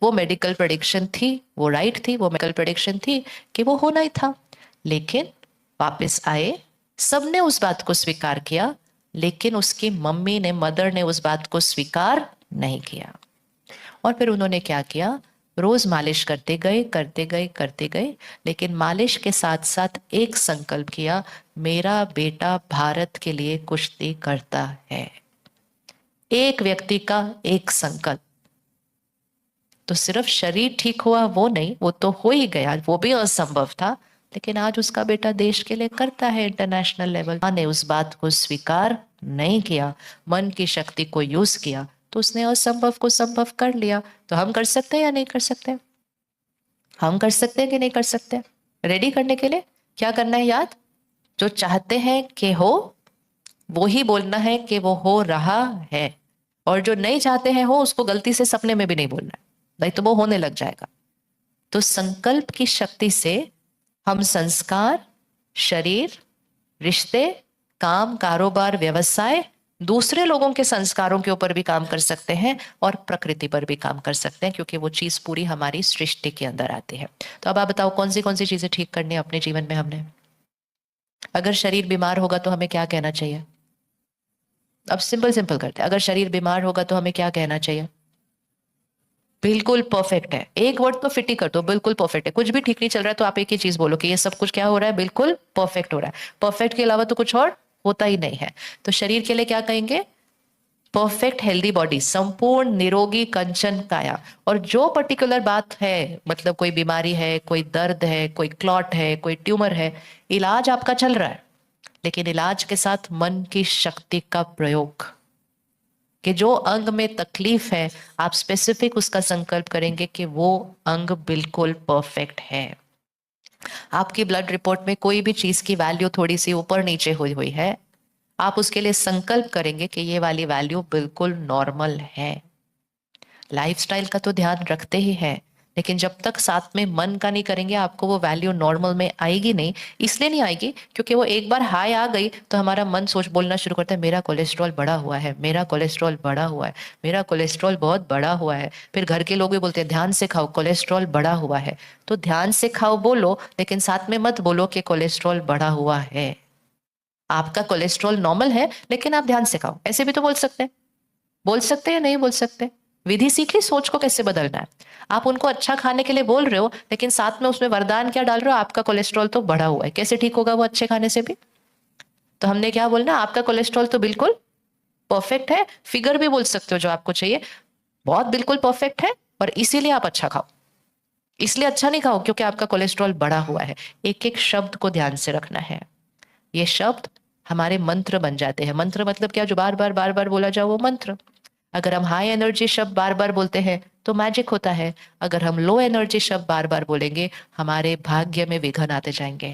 वो मेडिकल प्रेडिक्शन थी, वो राइट थी, वो मेडिकल प्रेडिक्शन थी कि वो होना ही था। लेकिन वापस आए, सबने उस बात को स्वीकार किया, लेकिन उसकी मम्मी ने, मदर ने उस बात को स्वीकार नहीं किया। और फिर उन्होंने क्या किया, रोज मालिश करते गए करते गए करते गए, लेकिन मालिश के साथ साथ एक संकल्प किया, मेरा बेटा भारत के लिए कुश्ती करता है। एक व्यक्ति का एक संकल्प। तो सिर्फ शरीर ठीक हुआ वो नहीं, वो तो हो ही गया, वो भी असंभव था, लेकिन आज उसका बेटा देश के लिए करता है इंटरनेशनल लेवल। ने उस बात को स्वीकार नहीं किया, मन की शक्ति को यूज किया, तो उसने असंभव को संभव कर लिया। तो हम कर सकते हैं या नहीं कर सकते? हम कर सकते हैं कि नहीं कर सकते? रेडी करने के लिए क्या करना है याद? जो चाहते हैं कि हो, वो ही बोलना है कि वो हो रहा है, और जो नहीं चाहते हैं हो, उसको गलती से सपने में भी नहीं बोलना है, नहीं तो वो होने लग जाएगा। तो संकल्प की शक्ति से हम संस्कार, शरीर, रिश्ते, काम, कारोबार, व्यवसाय, दूसरे लोगों के संस्कारों के ऊपर भी काम कर सकते हैं, और प्रकृति पर भी काम कर सकते हैं, क्योंकि वो चीज पूरी हमारी सृष्टि के अंदर आती है। तो अब आप बताओ कौन सी चीजें ठीक करनी है अपने जीवन में हमने? अगर शरीर बीमार होगा तो हमें क्या कहना चाहिए? अब सिंपल सिंपल करते हैं, अगर शरीर बीमार होगा तो हमें क्या कहना चाहिए? बिल्कुल परफेक्ट है। एक वर्ड तो फिट ही कर दो, बिल्कुल परफेक्ट है। कुछ भी ठीक नहीं चल रहा है तो आप एक ही चीज बोलो कि ये सब कुछ क्या हो रहा है, बिल्कुल परफेक्ट हो रहा है। परफेक्ट के अलावा तो कुछ और होता ही नहीं है। तो शरीर के लिए क्या कहेंगे? परफेक्ट हेल्दी बॉडी, संपूर्ण निरोगी कंचन काया। और जो पर्टिकुलर बात है, मतलब कोई बीमारी है, कोई दर्द है, कोई क्लॉट है, कोई ट्यूमर है, इलाज आपका चल रहा है, लेकिन इलाज के साथ मन की शक्ति का प्रयोग, कि जो अंग में तकलीफ है, आप स्पेसिफिक उसका संकल्प करेंगे कि वो अंग बिल्कुल परफेक्ट है। आपकी ब्लड रिपोर्ट में कोई भी चीज की वैल्यू थोड़ी सी ऊपर नीचे हुई हुई है, आप उसके लिए संकल्प करेंगे कि ये वाली वैल्यू बिल्कुल नॉर्मल है। लाइफस्टाइल का तो ध्यान रखते ही है, लेकिन जब तक साथ में मन का नहीं करेंगे, आपको वो वैल्यू नॉर्मल में आएगी नहीं। इसलिए नहीं आएगी क्योंकि वो एक बार हाई आ गई तो हमारा मन सोच बोलना शुरू करता है, मेरा कोलेस्ट्रॉल बढ़ा हुआ है, मेरा कोलेस्ट्रॉल बढ़ा हुआ है, मेरा कोलेस्ट्रॉल बहुत बढ़ा हुआ है। फिर घर के लोग भी बोलते हैं ध्यान से खाओ, कोलेस्ट्रॉल बढ़ा हुआ है। तो ध्यान से खाओ बोलो, लेकिन साथ में मत बोलो कि कोलेस्ट्रॉल बढ़ा हुआ है। आपका कोलेस्ट्रॉल नॉर्मल है, लेकिन आप ध्यान से खाओ, ऐसे भी तो बोल सकते हैं। बोल सकते हैं या नहीं बोल सकते? विधि सीख ली, सोच को कैसे बदलना है। आप उनको अच्छा खाने के लिए बोल रहे हो, लेकिन साथ में उसमें वरदान क्या डाल रहे हो? आपका कोलेस्ट्रॉल तो बढ़ा हुआ है, कैसे ठीक होगा वो अच्छे खाने से भी? तो हमने क्या बोलना, आपका कोलेस्ट्रॉल तो बिल्कुल परफेक्ट है। फिगर भी बोल सकते हो जो आपको चाहिए, बहुत बिल्कुल परफेक्ट है, और इसीलिए आप अच्छा खाओ। इसलिए अच्छा नहीं खाओ क्योंकि आपका कोलेस्ट्रॉल बढ़ा हुआ है। एक एक शब्द को ध्यान से रखना है। ये शब्द हमारे मंत्र बन जाते हैं। मंत्र मतलब क्या? जो बार बार बोला जाए वो मंत्र। अगर हम हाई एनर्जी शब्द बार बार बोलते हैं तो मैजिक होता है। अगर हम लो एनर्जी शब्द बार बार बोलेंगे, हमारे भाग्य में विघ्न आते जाएंगे।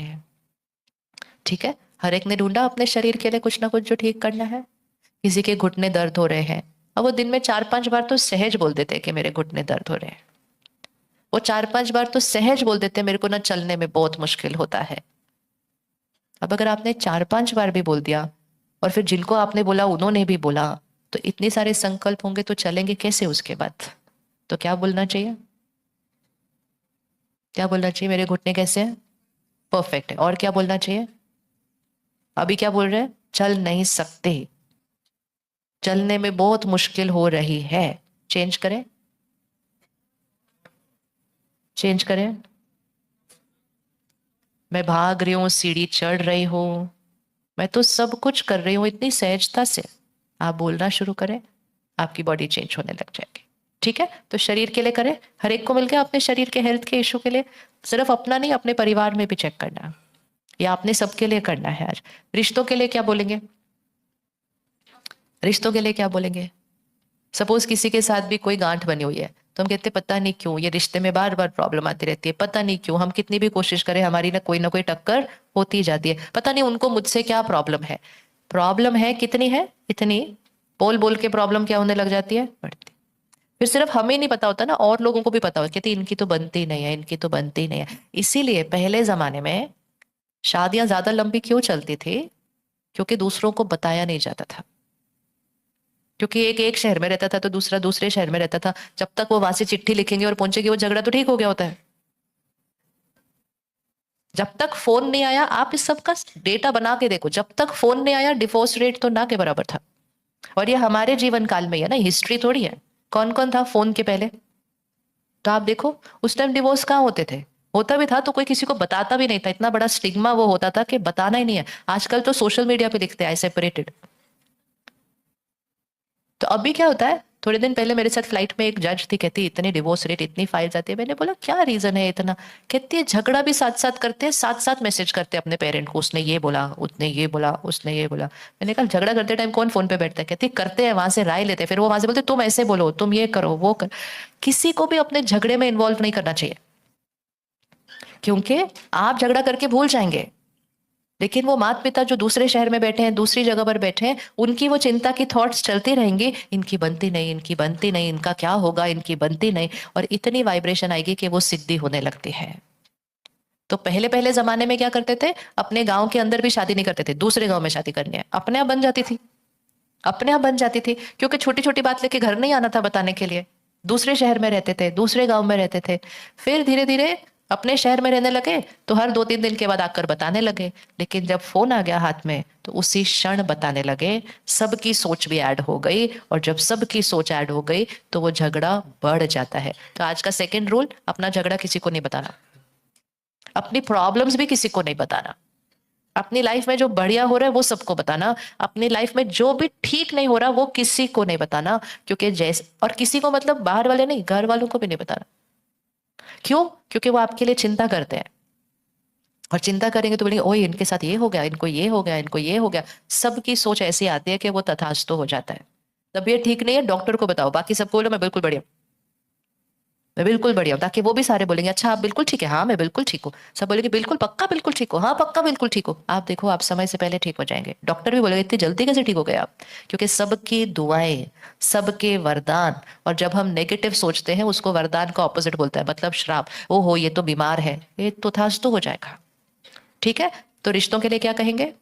ठीक है, हर एक ने ढूंढा अपने शरीर के लिए कुछ ना कुछ जो ठीक करना है। किसी के घुटने दर्द हो रहे हैं, अब वो दिन में 4-5 बार तो सहज बोल देते हैं कि मेरे घुटने दर्द हो रहे हैं। वो 4-5 बार तो सहज बोल देते हैं, मेरे को ना चलने में बहुत मुश्किल होता है। अब अगर आपने 4-5 बार भी बोल दिया, और फिर जिनको आपने बोला उन्होंने भी बोला, तो इतने सारे संकल्प होंगे तो चलेंगे कैसे उसके बाद? तो क्या बोलना चाहिए? क्या बोलना चाहिए? मेरे घुटने कैसे हैं? परफेक्ट है। और क्या बोलना चाहिए? अभी क्या बोल रहे हैं? चल नहीं सकते, चलने में बहुत मुश्किल हो रही है। चेंज करें? चेंज करें। मैं भाग रही हूँ, सीढ़ी चढ़ रही हूँ, मैं तो सब कुछ कर रही हूँ इतनी सहजता से। आप बोलना शुरू करें, आपकी बॉडी चेंज होने लग जाएगी। ठीक है, तो शरीर के लिए करें, हर एक को मिलकर अपने शरीर के हेल्थ के इशू के लिए, सिर्फ अपना नहीं अपने परिवार में भी चेक करना है, या आपने सबके लिए करना है। आज रिश्तों के लिए क्या बोलेंगे? रिश्तों के लिए क्या बोलेंगे? सपोज किसी के साथ भी कोई गांठ बनी हुई है, तो हम कहते हैं पता नहीं क्यों ये रिश्ते में बार बार प्रॉब्लम आती रहती है, पता नहीं क्यों हम कितनी भी कोशिश करें हमारी ना कोई टक्कर होती जाती है, पता नहीं उनको मुझसे क्या प्रॉब्लम है। प्रॉब्लम है कितनी है, इतनी बोल बोल के प्रॉब्लम क्या होने लग जाती है, बढ़ती। फिर सिर्फ हमें नहीं पता होता ना, और लोगों को भी पता होता, कहते इनकी तो बनती नहीं है, इनकी तो बनती नहीं है। इसीलिए पहले जमाने में शादियां ज्यादा लंबी क्यों चलती थी? क्योंकि दूसरों को बताया नहीं जाता था। क्योंकि एक एक शहर में रहता था तो दूसरा दूसरे शहर में रहता था, जब तक वो वहां से चिट्ठी लिखेंगे और पहुंचेगी वो झगड़ा तो ठीक हो गया होता है। जब तक फोन नहीं आया, आप इस सब का डेटा बना के देखो, जब तक फोन नहीं आया डिवोर्स रेट तो ना के बराबर था। और ये हमारे जीवन काल में ही है ना, हिस्ट्री थोड़ी है। कौन कौन था फोन के पहले? तो आप देखो उस टाइम डिवोर्स कहाँ होते थे, होता भी था तो कोई किसी को बताता भी नहीं था, इतना बड़ा स्टिग्मा वो होता था कि बताना ही नहीं है। आजकल तो सोशल मीडिया पे लिखते हैं आई सेपरेटेड। तो अभी क्या होता है, थोड़े दिन पहले मेरे साथ फ्लाइट में एक जज थी, कहती इतनी डिवोर्स रेट, इतनी फाइल्स आती है। मैंने बोला क्या रीजन है इतना? कहती है झगड़ा भी साथ साथ करते हैं, साथ साथ मैसेज करते हैं अपने पेरेंट को, उसने ये बोला, उसने ये बोला, उसने ये बोला। मैंने कहा झगड़ा करते टाइम कौन फोन पे बैठता है? कहती करते हैं, वहां से राय लेते हैं, फिर वो वहां से बोलते तुम ऐसे बोलो, तुम ये करो, वो कर। किसी को भी अपने झगड़े में इन्वॉल्व नहीं करना चाहिए, क्योंकि आप झगड़ा करके भूल जाएंगे, लेकिन वो माता पिता जो दूसरे शहर में बैठे हैं, दूसरी जगह पर बैठे हैं, उनकी वो चिंता की थॉट्स चलती रहेंगी, इनकी बनती नहीं, इनकी बनती नहीं, इनका क्या होगा, इनकी बनती नहीं, और इतनी वाइब्रेशन आएगी कि वो सिद्धि होने लगती है। तो पहले पहले जमाने में क्या करते थे, अपने गांव के अंदर भी शादी नहीं करते थे, दूसरे गांव में शादी करनी है, अपने आप बन जाती थी, अपने आप बन जाती थी, क्योंकि छोटी छोटी बात लेके घर नहीं आना था बताने के लिए। दूसरे शहर में रहते थे, दूसरे गांव में रहते थे, फिर धीरे धीरे अपने शहर में रहने लगे तो हर 2-3 दिन के बाद आकर बताने लगे। लेकिन जब फोन आ गया हाथ में तो उसी क्षण बताने लगे, सबकी सोच भी ऐड हो गई, और जब सबकी सोच ऐड हो गई तो वो झगड़ा बढ़ जाता है। तो आज का सेकंड रूल, अपना झगड़ा किसी को नहीं बताना, अपनी प्रॉब्लम्स भी किसी को नहीं बताना, अपनी लाइफ में जो बढ़िया हो रहा है वो सबको बताना, अपनी लाइफ में जो भी ठीक नहीं हो रहा वो किसी को नहीं बताना। क्योंकि जैसे, और किसी को मतलब बाहर वाले नहीं, घर वालों को भी नहीं बताना। क्यों? क्योंकि वो आपके लिए चिंता करते हैं, और चिंता करेंगे तो बोलेंगे ओए इनके साथ ये हो गया, इनको ये हो गया, इनको ये हो गया। सबकी सोच ऐसी आती है कि वो तथास्तु हो जाता है। तबीयत ठीक नहीं है, डॉक्टर को बताओ, बाकी सबको बोलो मैं बिल्कुल बढ़िया, मैं बिल्कुल बढ़िया हूं, ताकि वो भी सारे बोलेंगे अच्छा आप बिल्कुल ठीक है, हाँ मैं बिल्कुल ठीक हूँ। सब बोलेंगे बिल्कुल पक्का बिल्कुल ठीक हो, हाँ पक्का बिल्कुल ठीक हो। आप देखो आप समय से पहले ठीक हो जाएंगे। डॉक्टर भी बोलेगा इतनी जल्दी कैसे ठीक हो गए आप? क्योंकि सबकी दुआएं, सबके वरदान, और जब हम नेगेटिव सोचते हैं उसको वरदान का ऑपोजिट बोलता है, मतलब श्राप। ओ हो ये तो बीमार है, ये तो तथास्तु हो जाएगा। ठीक है, तो रिश्तों के लिए क्या कहेंगे?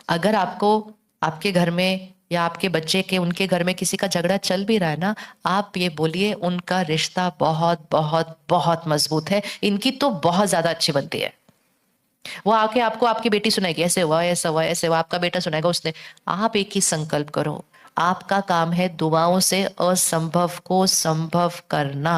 अगर आपको आपके घर में या आपके बच्चे के उनके घर में किसी का झगड़ा चल भी रहा है ना, आप ये बोलिए उनका रिश्ता बहुत बहुत बहुत मजबूत है, इनकी तो बहुत ज्यादा अच्छी बनती है। वो आके आपको आपकी बेटी सुनाएगी ऐसे हुआ, ऐसा हुआ, ऐसे हुआ, आपका बेटा सुनाएगा उसने। आप एक ही संकल्प करो, आपका काम है दुआओं से असंभव को संभव करना।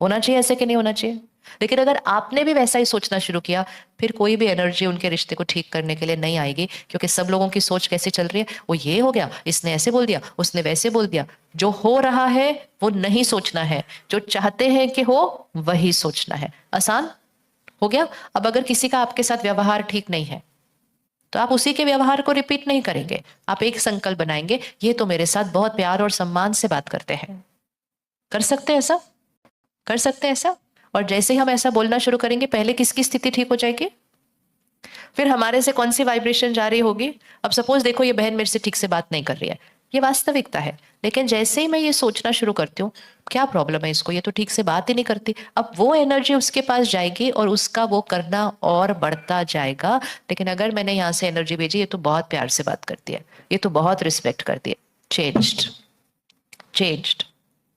होना चाहिए ऐसे कि नहीं होना चाहिए? लेकिन अगर आपने भी वैसा ही सोचना शुरू किया, फिर कोई भी एनर्जी उनके रिश्ते को ठीक करने के लिए नहीं आएगी। क्योंकि सब लोगों की सोच कैसे चल रही है, वो ये हो गया, इसने ऐसे बोल दिया, उसने वैसे बोल दिया। जो हो रहा है वो नहीं सोचना है, जो चाहते हैं कि हो वही सोचना है। आसान हो गया। अब अगर किसी का आपके साथ व्यवहार ठीक नहीं है तो आप उसी के व्यवहार को रिपीट नहीं करेंगे, आप एक संकल्प बनाएंगे, ये तो मेरे साथ बहुत प्यार और सम्मान से बात करते हैं। कर सकते हैं ऐसा? कर सकते हैं ऐसा? और जैसे ही हम ऐसा बोलना शुरू करेंगे, पहले किसकी स्थिति ठीक हो जाएगी, फिर हमारे से कौन सी वाइब्रेशन जा रही होगी। अब सपोज देखो ये बहन मेरे से ठीक से बात नहीं कर रही है, ये वास्तविकता है। लेकिन जैसे ही मैं ये सोचना शुरू करती हूँ क्या प्रॉब्लम है इसको, ये तो ठीक से बात ही नहीं करती, अब वो एनर्जी उसके पास जाएगी और उसका वो करना और बढ़ता जाएगा। लेकिन अगर मैंने यहाँ से एनर्जी भेजी ये तो बहुत प्यार से बात करती है, ये तो बहुत रिस्पेक्ट करती है, चेंज्ड, चेंज्ड।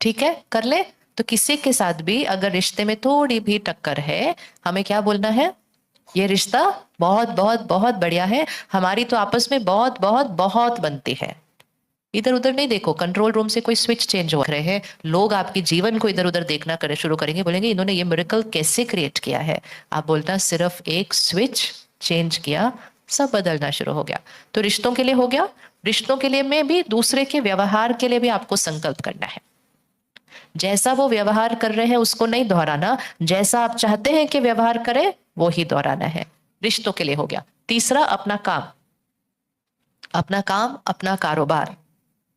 ठीक है, कर ले। तो किसी के साथ भी अगर रिश्ते में थोड़ी भी टक्कर है, हमें क्या बोलना है, ये रिश्ता बहुत बहुत बहुत बढ़िया है, हमारी तो आपस में बहुत बहुत बहुत बनती है, इधर उधर नहीं देखो, कंट्रोल रूम से कोई स्विच चेंज हो रहे हैं, लोग आपके जीवन को इधर उधर देखना करे शुरू करेंगे, बोलेंगे इन्होंने ये मिरेकल कैसे क्रिएट किया है। आप बोलता सिर्फ एक स्विच चेंज किया, सब बदलना शुरू हो गया। तो रिश्तों के लिए हो गया, रिश्तों के लिए में भी, दूसरे के व्यवहार के लिए भी आपको संकल्प करना है। जैसा वो व्यवहार कर रहे हैं उसको नहीं दोहराना, जैसा आप चाहते हैं कि व्यवहार करे वो ही दोहराना है। रिश्तों के लिए हो गया। तीसरा, अपना काम, अपना काम, अपना कारोबार।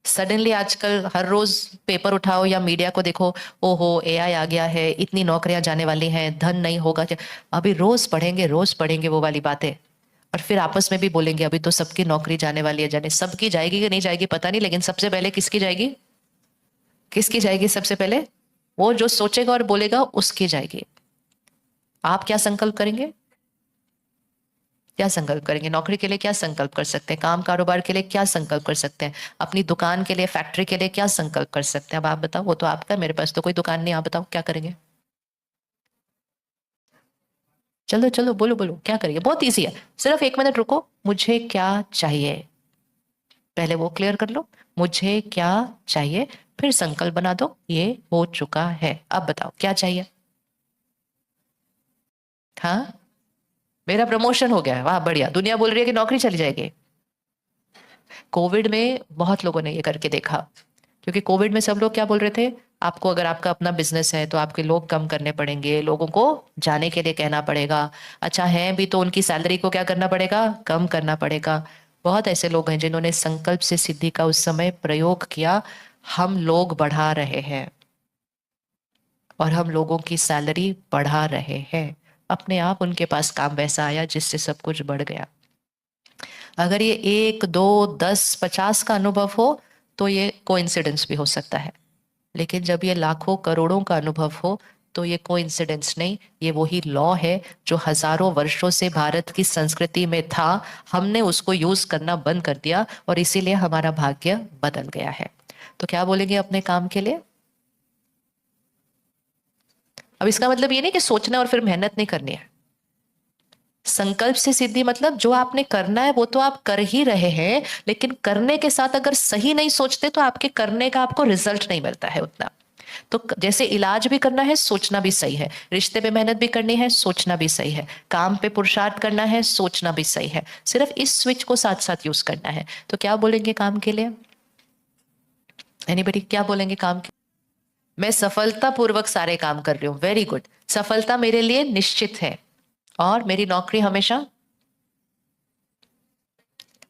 सडनली आजकल हर रोज पेपर उठाओ या मीडिया को देखो, ओहो एआई आ गया है, इतनी नौकरियां जाने वाली हैं, धन नहीं होगा क्या। अभी रोज पढ़ेंगे वो वाली बातें, और फिर आपस में भी बोलेंगे अभी तो सबकी नौकरी जाने वाली है। जाने सबकी जाएगी कि नहीं जाएगी पता नहीं, लेकिन सबसे पहले किसकी जाएगी? किसकी जाएगी सबसे पहले? वो जो सोचेगा और बोलेगा उसकी जाएगी। आप क्या संकल्प करेंगे? क्या संकल्प करेंगे? नौकरी के लिए क्या संकल्प कर सकते हैं? काम कारोबार के लिए क्या संकल्प कर सकते हैं? अपनी दुकान के लिए, फैक्ट्री के लिए क्या संकल्प कर सकते हैं? अब आप बताओ, वो तो आपका, मेरे पास तो कोई दुकान नहीं, आप बताओ क्या करेंगे? चलो चलो बोलो बोलो, क्या करेंगे? बहुत इजी है, सिर्फ 1 मिनट रुको। मुझे क्या चाहिए, पहले वो क्लियर कर लो। मुझे क्या चाहिए, फिर संकल्प बना दो, ये हो चुका है। अब बताओ क्या चाहिए? हाँ, मेरा प्रमोशन हो गया है, वाह बढ़िया। दुनिया बोल रही है कि नौकरी चली जाएगी। कोविड में बहुत लोगों ने ये करके देखा, क्योंकि कोविड में सब लोग क्या बोल रहे थे, आपको अगर आपका अपना बिजनेस है तो आपके लोग कम करने पड़ेंगे, लोगों को जाने के लिए कहना पड़ेगा। अच्छा है भी तो उनकी सैलरी को क्या करना पड़ेगा? कम करना पड़ेगा। बहुत ऐसे लोग हैं जिन्होंने संकल्प से सिद्धि का उस समय प्रयोग किया। हम लोग बढ़ा रहे हैं और हम लोगों की सैलरी बढ़ा रहे हैं। अपने आप उनके पास काम वैसा आया जिससे सब कुछ बढ़ गया। अगर ये 1 2 10 50 का अनुभव हो तो ये कोइंसिडेंस भी हो सकता है, लेकिन जब ये लाखों करोड़ों का अनुभव हो तो ये कोइंसिडेंस नहीं, ये वही लॉ है जो हजारों वर्षों से भारत की संस्कृति में था। हमने उसको यूज करना बंद कर दिया और इसीलिए हमारा भाग्य बदल गया है। तो क्या बोलेंगे अपने काम के लिए? अब इसका मतलब ये नहीं कि सोचना और फिर मेहनत नहीं करनी है। संकल्प से सिद्धि मतलब जो आपने करना है वो तो आप कर ही रहे हैं, लेकिन करने के साथ अगर सही नहीं सोचते तो आपके करने का आपको रिजल्ट नहीं मिलता है उतना। तो जैसे इलाज भी करना है, सोचना भी सही है, रिश्ते पे मेहनत भी करनी है, सोचना भी सही है, काम पे पुरुषार्थ करना है, सोचना भी सही है। सिर्फ इस स्विच को साथ साथ यूज करना है। तो क्या बोलेंगे काम के लिए? एनीबडी क्या बोलेंगे काम के? मैं सफलतापूर्वक सारे काम कर रही हूँ, वेरी गुड। सफलता मेरे लिए निश्चित है और मेरी नौकरी हमेशा,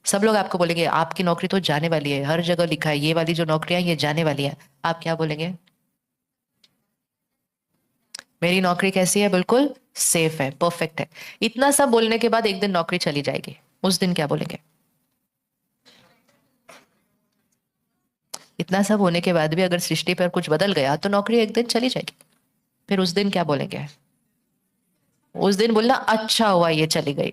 सब लोग आपको बोलेंगे आपकी नौकरी तो जाने वाली है, हर जगह लिखा है ये वाली जो नौकरियां ये जाने वाली है। आप क्या बोलेंगे? मेरी नौकरी कैसी है? बिल्कुल सेफ है, परफेक्ट है। इतना सब बोलने के बाद एक दिन नौकरी चली जाएगी, उस दिन क्या बोलेंगे? इतना सब होने के बाद भी अगर सृष्टि पर कुछ बदल गया तो नौकरी एक दिन चली जाएगी, फिर उस दिन क्या बोलेंगे? उस दिन बोलना अच्छा हुआ ये चली गई,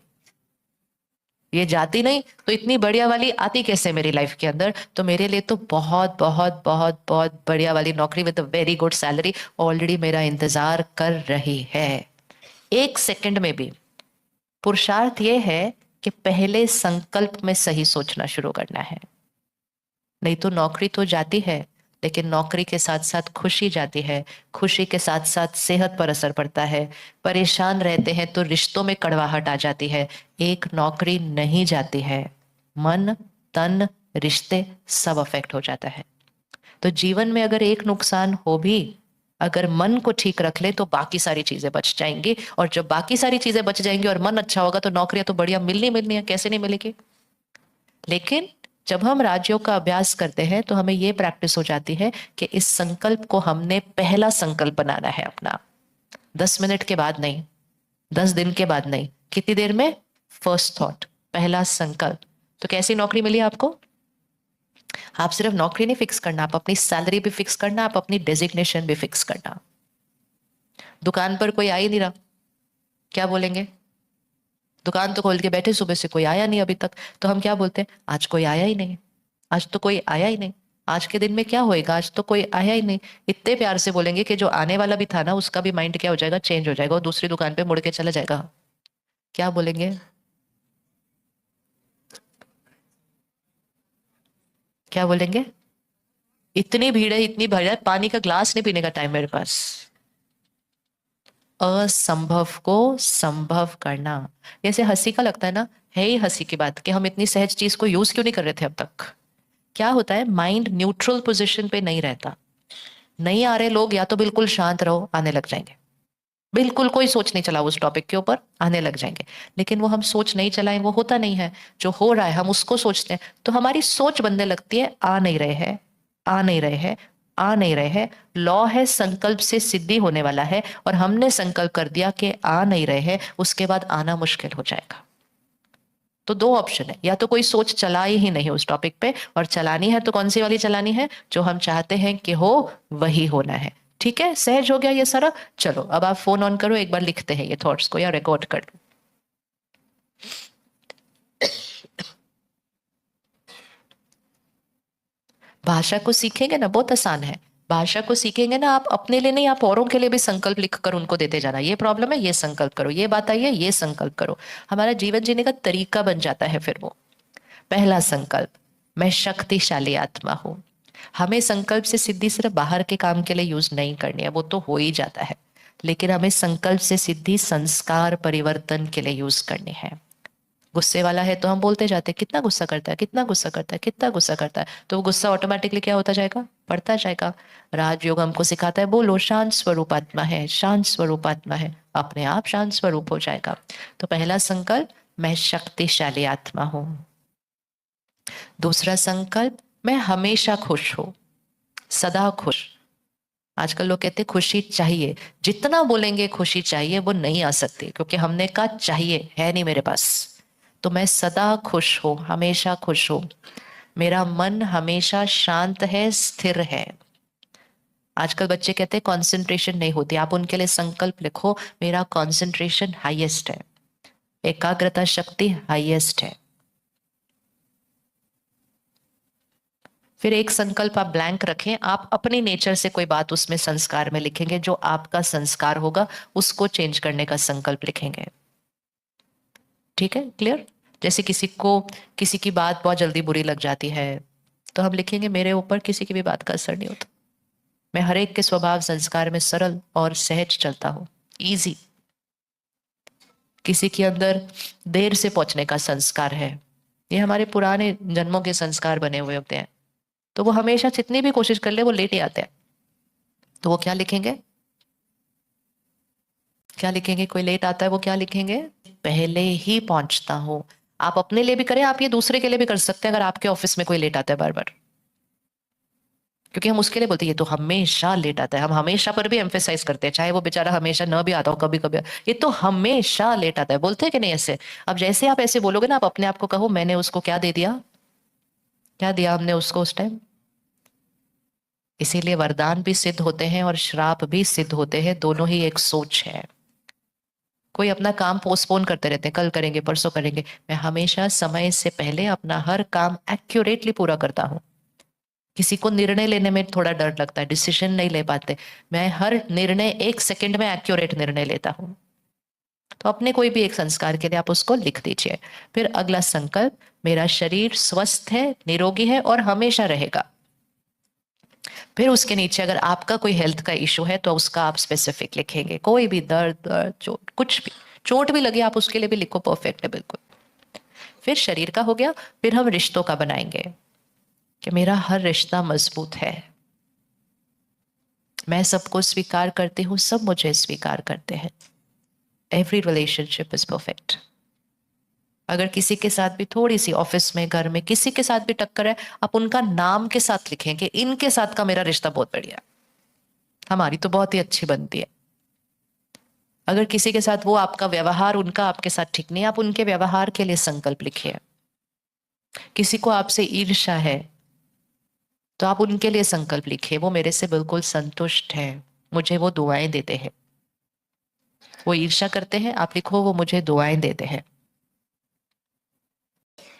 ये जाती नहीं तो इतनी बढ़िया वाली आती कैसे मेरी लाइफ के अंदर। तो मेरे लिए तो बहुत बहुत बहुत बहुत बढ़िया वाली नौकरी with very good salary already मेरा इंतजार कर रही है। 1 सेकंड में भी। पुरुषार्थ ये है कि पहले संकल्प में सही सोचना शुरू करना है। नहीं तो नौकरी तो जाती है, लेकिन नौकरी के साथ साथ खुशी जाती है, खुशी के साथ साथ सेहत पर असर पड़ता है, परेशान रहते हैं तो रिश्तों में कड़वाहट आ जाती है। एक नौकरी नहीं जाती है, मन, तन, रिश्ते सब अफेक्ट हो जाता है। तो जीवन में अगर एक नुकसान हो भी, अगर मन को ठीक रख ले तो बाकी सारी चीजें बच जाएंगी, और जब बाकी सारी चीजें बच जाएंगी और मन अच्छा होगा तो नौकरियां तो बढ़िया मिलनी है, कैसे नहीं मिलेगी। लेकिन जब हम राजयोग का अभ्यास करते हैं तो हमें यह प्रैक्टिस हो जाती है कि इस संकल्प को हमने पहला संकल्प बनाना है अपना। 10 मिनट के बाद नहीं, 10 दिन के बाद नहीं, कितनी देर में? फर्स्ट थॉट, पहला संकल्प। तो कैसी नौकरी मिली आपको? आप सिर्फ नौकरी नहीं फिक्स करना, आप अपनी सैलरी भी फिक्स करना, आप अपनी डेजिग्नेशन भी फिक्स करना। दुकान पर कोई आ ही नहीं रहा, क्या बोलेंगे? दुकान तो खोल के बैठे, सुबह से कोई आया नहीं अभी तक, तो हम क्या बोलते हैं? आज कोई आया ही नहीं, आज तो कोई आया ही नहीं, आज के दिन में क्या होएगा, आज तो कोई आया ही नहीं। इतने प्यार से बोलेंगे कि जो आने वाला भी था ना उसका भी माइंड क्या हो जाएगा? चेंज हो जाएगा और दूसरी दुकान पे मुड़ के चला जाएगा। क्या बोलेंगे? क्या बोलेंगे? इतनी भीड़ है, इतनी भीड़ है, पानी का ग्लास नहीं पीने का टाइम मेरे पास। असंभव को संभव करना। जैसे हंसी का लगता है ना, है ही हंसी की बात कि हम इतनी सहज चीज को यूज क्यों नहीं कर रहे थे अब तक। क्या होता है, माइंड न्यूट्रल पोजीशन पे नहीं रहता। नहीं आ रहे लोग, या तो बिल्कुल शांत रहो, आने लग जाएंगे। बिल्कुल कोई सोच नहीं चला उस टॉपिक के ऊपर, आने लग जाएंगे। लेकिन वो हम सोच नहीं चलाएं, वो होता नहीं है। जो हो रहा है हम उसको सोचते हैं, तो हमारी सोच बनने लगती है, आ नहीं रहे हैं, आ नहीं रहे हैं, आ नहीं रहे हैं। लॉ है, संकल्प से सिद्धि होने वाला है, और हमने संकल्प कर दिया कि आ नहीं रहे हैं, उसके बाद आना मुश्किल हो जाएगा। तो दो ऑप्शन है, या तो कोई सोच चलाई ही नहीं उस टॉपिक पे, और चलानी है तो कौन सी वाली चलानी है, जो हम चाहते हैं कि हो वही होना है। ठीक है, सहज हो गया ये सारा। चलो अब आप फोन ऑन करो, एक बार लिखते हैं ये थॉट्स को, या रिकॉर्ड कर लो। भाषा को सीखेंगे ना, बहुत आसान है। भाषा को सीखेंगे ना, आप अपने लिए नहीं, आप औरों के लिए भी संकल्प लिख कर उनको देते जाना। ये प्रॉब्लम है, ये संकल्प करो, ये बात आई है, ये संकल्प करो। हमारा जीवन जीने का तरीका बन जाता है फिर वो। पहला संकल्प, मैं शक्तिशाली आत्मा हूं। हमें संकल्प से सिद्धि सिर्फ बाहर के काम के लिए यूज नहीं करनी है, वो तो हो ही जाता है। लेकिन हमें संकल्प से सिद्धि संस्कार परिवर्तन के लिए यूज करनी है। गुस्से वाला है तो हम बोलते जाते हैं, कितना गुस्सा करता है, कितना गुस्सा करता है, कितना गुस्सा करता है, तो वो गुस्सा ऑटोमेटिकली क्या होता जाएगा, बढ़ता जाएगा। राजयोग हमको सिखाता है, बोलो शांत स्वरूप आत्मा है, शांत स्वरूप आत्मा है, अपने आप शांत स्वरूप हो जाएगा। तो पहला संकल्प, मैं शक्तिशाली आत्मा हूं। दूसरा संकल्प, मैं हमेशा खुश हूं, सदा खुश। आजकल लोग कहते हैं खुशी चाहिए, जितना बोलेंगे खुशी चाहिए वो नहीं आ सकती, क्योंकि हमने कहा चाहिए, है नहीं मेरे पास। तो मैं सदा खुश हूं, हमेशा खुश हूं। मेरा मन हमेशा शांत है, स्थिर है। आजकल बच्चे कहते हैं कंसंट्रेशन नहीं होती, आप उनके लिए संकल्प लिखो, मेरा कंसंट्रेशन हाईएस्ट है, एकाग्रता शक्ति हाईएस्ट है। फिर एक संकल्प आप ब्लैंक रखें, आप अपने नेचर से कोई बात उसमें संस्कार में लिखेंगे, जो आपका संस्कार होगा उसको चेंज करने का संकल्प लिखेंगे। ठीक है, क्लियर? जैसे किसी को किसी की बात बहुत जल्दी बुरी लग जाती है, तो हम लिखेंगे, मेरे ऊपर किसी की भी बात का असर नहीं होता, मैं हर एक के स्वभाव संस्कार में सरल और सहज चलता हूँ, इजी। किसी के अंदर देर से पहुंचने का संस्कार है, ये हमारे पुराने जन्मों के संस्कार बने हुए होते हैं, तो वो हमेशा जितनी भी कोशिश कर ले वो लेट ही आते हैं। तो वो क्या लिखेंगे, क्या लिखेंगे, कोई लेट आता है वो क्या लिखेंगे, पहले ही पहुंचता हूं। आप अपने लिए भी करें, आप ये दूसरे के लिए भी कर सकते हैं, अगर आपके ऑफिस में कोई लेट आता है बार बार, क्योंकि हम उसके लिए बोलते हैं ये तो हमेशा लेट आता है, हम हमेशा पर भी एम्फेसाइज करते हैं, चाहे वो बेचारा हमेशा न भी आता हो, कभी कभी ये तो हमेशा लेट आता है, बोलते हैं कि नहीं ऐसे। अब जैसे आप ऐसे बोलोगे ना, आप अपने आप को कहो, मैंने उसको क्या दे दिया, क्या दिया हमने उसको उस टाइम। इसीलिए वरदान भी सिद्ध होते हैं और श्राप भी सिद्ध होते हैं, दोनों ही एक सोच है। कोई अपना काम पोस्टपोन करते रहते हैं, कल करेंगे, परसों करेंगे। मैं हमेशा समय से पहले अपना हर काम एक्यूरेटली पूरा करता हूँ। किसी को निर्णय लेने में थोड़ा डर लगता है, डिसीजन नहीं ले पाते, मैं हर निर्णय एक सेकंड में एक्यूरेट निर्णय लेता हूँ। तो अपने कोई भी एक संस्कार के लिए आप उसको लिख दीजिए। फिर अगला संकल्प, मेरा शरीर स्वस्थ है, निरोगी है और हमेशा रहेगा। फिर उसके नीचे अगर आपका कोई हेल्थ का इशू है तो उसका आप स्पेसिफिक लिखेंगे, कोई भी दर्द दर्द चोट कुछ भी, चोट भी लगे आप उसके लिए भी लिखो, परफेक्ट है बिल्कुल। फिर शरीर का हो गया, फिर हम रिश्तों का बनाएंगे कि मेरा हर रिश्ता मजबूत है, मैं सबको स्वीकार करती हूँ, सब मुझे स्वीकार करते हैं, एवरी रिलेशनशिप इज परफेक्ट। अगर किसी के साथ भी थोड़ी सी ऑफिस में, घर में किसी के साथ भी टक्कर है, आप उनका नाम के साथ लिखें कि इनके साथ का मेरा रिश्ता बहुत बढ़िया है, हमारी तो बहुत ही अच्छी बनती है। अगर किसी के साथ वो आपका व्यवहार उनका आपके साथ ठीक नहीं, आप उनके व्यवहार के लिए संकल्प लिखिए। किसी को आपसे ईर्ष्या है तो आप उनके लिए संकल्प लिखिए, वो मेरे से बिल्कुल संतुष्ट है, मुझे वो दुआएं देते हैं। वो ईर्ष्या करते हैं, आप लिखो वो मुझे दुआएं देते हैं।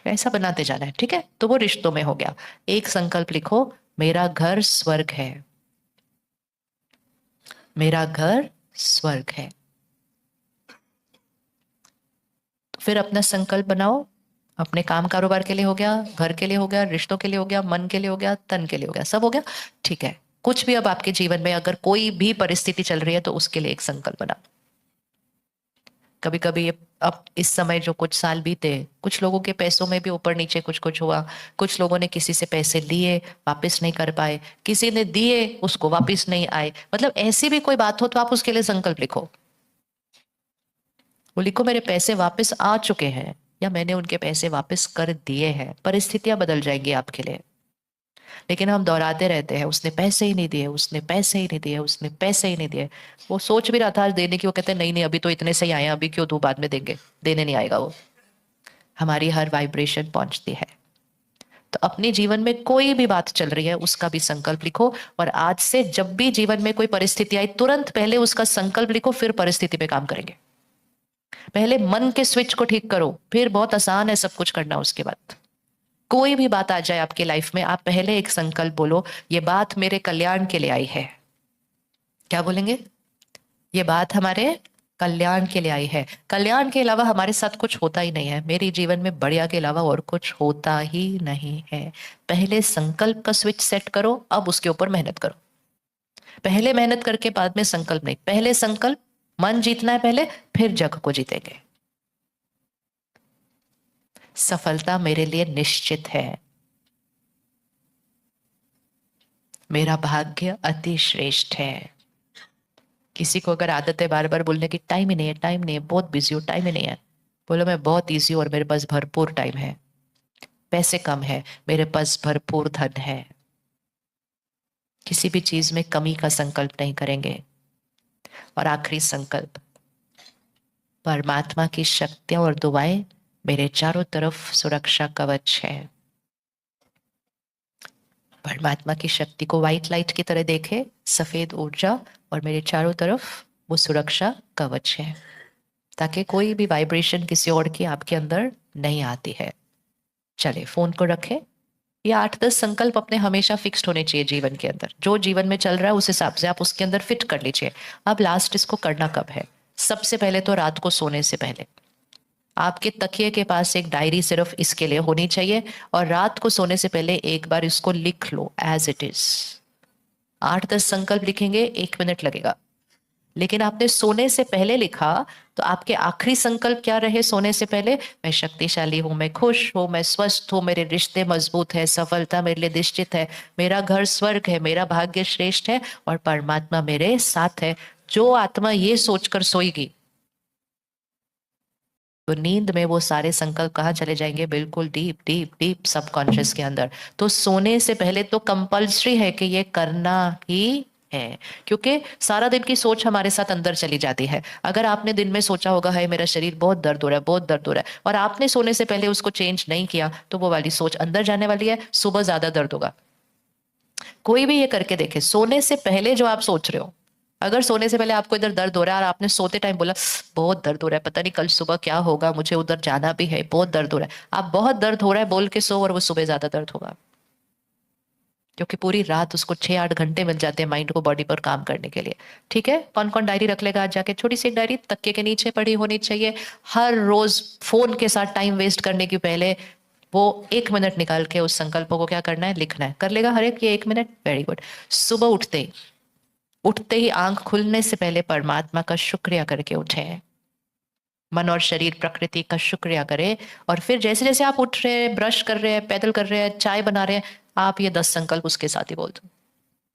ऐसा बनाते जाना है, ठीक है। तो वो रिश्तों में हो गया। एक संकल्प लिखो, मेरा घर स्वर्ग है, मेरा घर स्वर्ग है। तो फिर अपना संकल्प बनाओ, अपने काम कारोबार के लिए हो गया, घर के लिए हो गया, रिश्तों के लिए हो गया, मन के लिए हो गया, तन के लिए हो गया, सब हो गया। ठीक है, कुछ भी अब आपके जीवन में अगर कोई भी परिस्थिति चल रही है तो उसके लिए एक संकल्प बना। कभी कभी अब इस समय जो कुछ साल बीते, कुछ लोगों के पैसों में भी ऊपर नीचे कुछ कुछ हुआ। कुछ लोगों ने किसी से पैसे लिए, वापस नहीं कर पाए, किसी ने दिए, उसको वापस नहीं आए। मतलब ऐसी भी कोई बात हो तो आप उसके लिए संकल्प लिखो। वो लिखो मेरे पैसे वापस आ चुके हैं, या मैंने उनके पैसे वापस कर दिए हैं। परिस्थितियां बदल जाएंगी आपके लिए। लेकिन हम दोहराते रहते हैं, उसने पैसे ही नहीं दिए, उसने पैसे ही नहीं दिए, उसने पैसे ही नहीं दिए। वो सोच भी रहा था आज देने की, वो कहते हैं नहीं नहीं अभी तो इतने से ही आए हैं, अभी क्यों दूं, बाद में देंगे। देने नहीं आएगा वो। हमारी हर वाइब्रेशन पहुंचती है। तो अपने जीवन में कोई भी बात चल रही है उसका भी संकल्प लिखो। और आज से जब भी जीवन में कोई परिस्थिति आई, तुरंत पहले उसका संकल्प लिखो, फिर परिस्थिति पे काम करेंगे। पहले मन के स्विच को ठीक करो, फिर बहुत आसान है सब कुछ करना। उसके बाद कोई भी बात आ जाए आपकी लाइफ में, आप पहले एक संकल्प बोलो, ये बात मेरे कल्याण के लिए आई है। क्या बोलेंगे? ये बात हमारे कल्याण के लिए आई है। कल्याण के अलावा हमारे साथ कुछ होता ही नहीं है। मेरे जीवन में बढ़िया के अलावा और कुछ होता ही नहीं है। पहले संकल्प का स्विच सेट करो, अब उसके ऊपर मेहनत करो। पहले मेहनत करके बाद में संकल्प नहीं, पहले संकल्प। मन जीतना है पहले, फिर जग को जीतेंगे। सफलता मेरे लिए निश्चित है। मेरा भाग्य अति श्रेष्ठ है। किसी को अगर आदत है बार बार बोलने की टाइम ही नहीं है, टाइम नहीं है, बहुत बिजी हो, टाइम ही नहीं है, बोलो मैं बहुत इजी हूं और मेरे पास भरपूर टाइम है। पैसे कम है, मेरे पास भरपूर धन है। किसी भी चीज में कमी का संकल्प नहीं करेंगे। और आखिरी संकल्प, परमात्मा की शक्तियां और दुआएं मेरे चारों तरफ सुरक्षा कवच है। परमात्मा की शक्ति को व्हाइट लाइट की तरह देखे, सफेद ऊर्जा, और मेरे चारों तरफ वो सुरक्षा कवच है, ताकि कोई भी वाइब्रेशन किसी और की आपके अंदर नहीं आती है। चले फोन को रखें। ये 8-10 संकल्प अपने हमेशा फिक्स्ड होने चाहिए जीवन के अंदर। जो जीवन में चल रहा है उस हिसाब से आप उसके अंदर फिट कर लीजिए। अब लास्ट इसको करना कब है? सबसे पहले तो रात को सोने से पहले आपके तकिए के पास एक डायरी सिर्फ इसके लिए होनी चाहिए, और रात को सोने से पहले एक बार इसको लिख लो एज इट इज। 8-10 संकल्प लिखेंगे, 1 मिनट लगेगा। लेकिन आपने सोने से पहले लिखा तो आपके आखिरी संकल्प क्या रहे सोने से पहले? मैं शक्तिशाली हूं, मैं खुश हूं, मैं स्वस्थ हूं, मेरे रिश्ते मजबूत है, सफलता मेरे लिए निश्चित है, मेरा घर स्वर्ग है, मेरा भाग्य श्रेष्ठ है, और परमात्मा मेरे साथ है। जो आत्मा ये सोचकर सोएगी तो नींद में वो सारे संकल्प कहाँ चले जाएंगे? बिल्कुल डीप डीप डीप सबकॉन्शियस के अंदर। तो सोने से पहले तो कंपल्सरी है कि ये करना ही है, क्योंकि सारा दिन की सोच हमारे साथ अंदर चली जाती है। अगर आपने दिन में सोचा होगा है मेरा शरीर बहुत दर्द हो रहा है, बहुत दर्द हो रहा है, और आपने सोने से पहले उसको चेंज नहीं किया, तो वो वाली सोच अंदर जाने वाली है, सुबह ज्यादा दर्द होगा। कोई भी ये करके देखे, सोने से पहले जो आप सोच रहे हो, अगर सोने से पहले आपको इधर दर्द हो रहा है और आपने सोते टाइम बोला बहुत दर्द हो रहा है, पता नहीं कल सुबह क्या होगा, मुझे उधर जाना भी है, बहुत दर्द हो रहा है, आप बहुत दर्द हो रहा है बोल के सो, और वो सुबह ज्यादा दर्द होगा। क्योंकि पूरी रात उसको 6-8 घंटे मिल जाते हैं माइंड को बॉडी पर काम करने के लिए। ठीक है, कौन कौन डायरी रख लेगा आज जाके? छोटी सी एक डायरी तकिए के नीचे पड़ी होनी चाहिए। हर रोज फोन के साथ टाइम वेस्ट करने के पहले वो 1 मिनट निकाल के उस संकल्पों को क्या करना है, लिखना है। कर लेगा हर एक ये 1 मिनट? Very good. सुबह उठते ही आंख खुलने से पहले परमात्मा का शुक्रिया करके उठे। मन और शरीर प्रकृति का शुक्रिया करें। और फिर जैसे जैसे आप उठ रहे हैं, ब्रश कर रहे हैं, पैदल कर रहे हैं, चाय बना रहे हैं, आप ये 10 संकल्प उसके साथ ही बोल दो।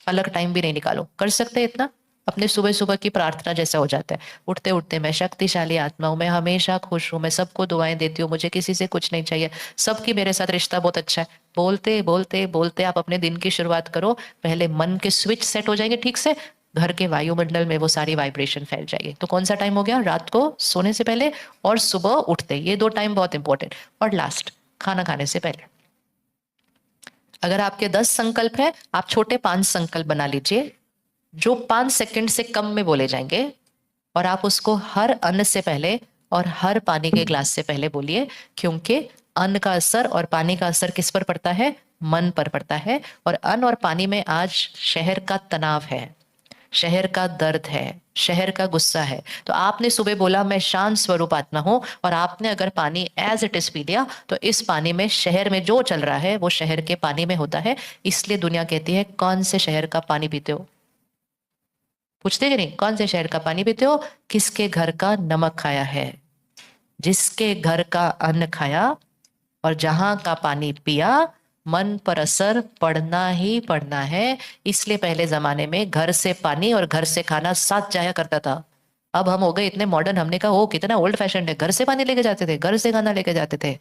अलग टाइम भी नहीं निकालो, कर सकते हैं इतना। अपने सुबह सुबह की प्रार्थना जैसा हो जाता है। उठते उठते मैं शक्तिशाली आत्मा हूँ, मैं हमेशा खुश हूँ, मैं सबको दुआएं देती हूँ, मुझे किसी से कुछ नहीं चाहिए, सबकी मेरे साथ रिश्ता बहुत अच्छा है। बोलते बोलते बोलते आप अपने दिन की शुरुआत करो। पहले मन के स्विच सेट हो जाएंगे ठीक से, घर के वायुमंडल में वो सारी वाइब्रेशन फैल जाएगी। तो कौन सा टाइम हो गया? रात को सोने से पहले और सुबह उठते, ये 2 टाइम बहुत इंपॉर्टेंट। और लास्ट, खाना खाने से पहले। अगर आपके 10 संकल्प है, आप छोटे 5 संकल्प बना लीजिए जो 5 सेकंड से कम में बोले जाएंगे, और आप उसको हर अन्न से पहले और हर पानी के ग्लास से पहले बोलिए। क्योंकि अन्न का असर और पानी का असर किस पर पड़ता है? मन पर पड़ता है। और अन्न और पानी में आज शहर का तनाव है, शहर का दर्द है, शहर का गुस्सा है। तो आपने सुबह बोला मैं शांत स्वरूप आत्मा हूं, और आपने अगर पानी एज इट इज पी लिया, तो इस पानी में शहर में जो चल रहा है वो शहर के पानी में होता है। इसलिए दुनिया कहती है कौन से शहर का पानी पीते हो, पूछते कि नहीं, कौन से शहर का पानी पीते हो, किसके घर का नमक खाया है। जिसके घर का अन्न खाया और जहां का पानी पिया, मन पर असर पड़ना ही पड़ना है। इसलिए पहले जमाने में घर से पानी और घर से खाना साथ जाया करता था। अब हम हो गए इतने मॉडर्न, हमने कहा ओ कितना ओल्ड फैशन है, घर से पानी लेके जाते थे, घर से खाना लेके जाते थे।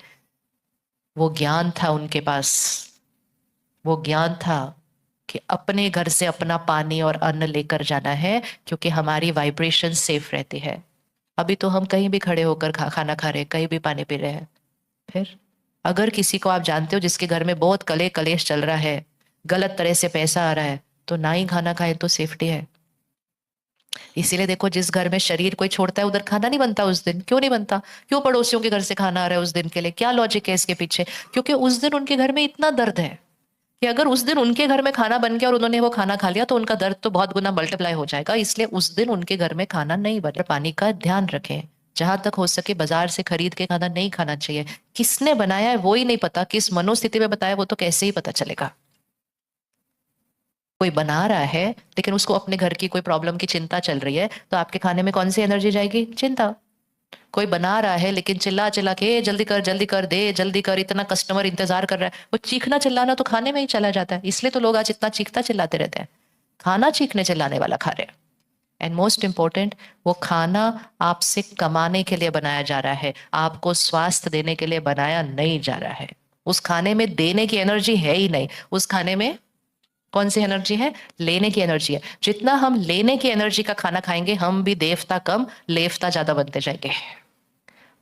वो ज्ञान था उनके पास, वो ज्ञान था कि अपने घर से अपना पानी और अन्न लेकर जाना है, क्योंकि हमारी वाइब्रेशन सेफ रहती है। अभी तो हम कहीं भी खड़े होकर खाना खा रहे हैं, कहीं भी पानी पी रहे हैं। फिर अगर किसी को आप जानते हो जिसके घर में बहुत कलेश चल रहा है, गलत तरह से पैसा आ रहा है, तो ना ही खाना खाए तो सेफ्टी है। इसीलिए देखो, जिस घर में शरीर कोई छोड़ता है उधर खाना नहीं बनता उस दिन। क्यों नहीं बनता? क्यों पड़ोसियों के घर से खाना आ रहा है उस दिन के लिए? क्या लॉजिक है इसके पीछे? क्योंकि उस दिन उनके घर में इतना दर्द है कि अगर उस दिन उनके घर में खाना बन गया और उन्होंने वो खाना खा लिया, तो उनका दर्द तो बहुत गुना मल्टीप्लाई हो जाएगा। इसलिए उस दिन उनके घर में खाना नहीं बन। पानी का ध्यान रखें, जहां तक हो सके बाजार से खरीद के खाना नहीं खाना चाहिए। किसने बनाया है वो ही नहीं पता, किस मनोस्थिति में बताया वो तो कैसे ही पता चलेगा। कोई बना रहा है लेकिन उसको अपने घर की कोई प्रॉब्लम की चिंता चल रही है, तो आपके खाने में कौन सी एनर्जी जाएगी? चिंता। कोई बना रहा है लेकिन चिल्ला चिल्ला के जल्दी कर दे, जल्दी कर, इतना कस्टमर इंतजार कर रहा है, वो चीखना चिल्लाना तो खाने में ही चला जाता है। इसलिए तो लोग आज इतना चीखता चिल्लाते रहते हैं, खाना चीखने चिल्लाने वाला खा रहे हैं। एंड मोस्ट इंपॉर्टेंट, वो खाना आपसे कमाने के लिए बनाया जा रहा है, आपको स्वास्थ्य देने के लिए बनाया नहीं जा रहा है। उस खाने में देने की एनर्जी है ही नहीं। उस खाने में कौन सी एनर्जी है? लेने की एनर्जी है। जितना हम लेने की एनर्जी का खाना खाएंगे, हम भी देवता कम लेवता ज्यादा बनते जाएंगे।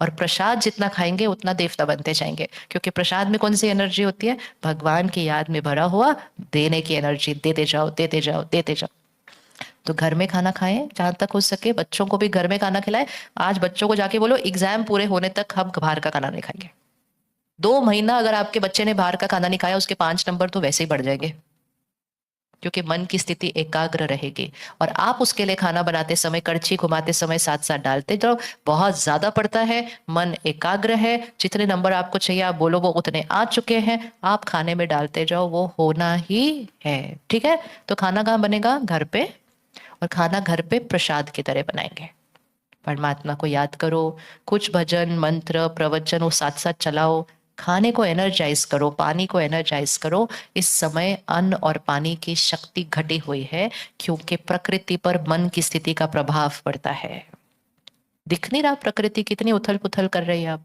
और प्रसाद जितना खाएंगे उतना देवता बनते जाएंगे, क्योंकि प्रसाद में कौन सी एनर्जी होती है? भगवान की याद में भरा हुआ देने की एनर्जी। देते जाओ देते जाओ देते जाओ। तो घर में खाना खाएं, जहां तक हो सके बच्चों को भी घर में खाना खिलाएं। आज बच्चों को जाके बोलो एग्जाम पूरे होने तक हम बाहर का खाना नहीं खाएंगे। 2 महीना अगर आपके बच्चे ने बाहर का खाना नहीं खाया, उसके 5 नंबर तो वैसे ही बढ़ जाएंगे, क्योंकि मन की स्थिति एकाग्र रहेगी। और आप उसके लिए खाना बनाते समय, कड़छी घुमाते समय साथ साथ डालते जाओ। बहुत ज्यादा पड़ता है, मन एकाग्र है, जितने नंबर आपको चाहिए आप बोलो वो उतने आ चुके हैं, आप खाने में डालते जाओ, वो होना ही है। ठीक है? तो खाना कहाँ बनेगा? घर पे। और खाना घर पे प्रसाद की तरह बनाएंगे। परमात्मा को याद करो, कुछ भजन मंत्र प्रवचन वो साथ साथ चलाओ, खाने को एनर्जाइज करो, पानी को एनर्जाइज करो। इस समय अन्न और पानी की शक्ति घटी हुई है, क्योंकि प्रकृति पर मन की स्थिति का प्रभाव पड़ता है। दिख नहीं रहा प्रकृति कितनी उथल पुथल कर रही है अब?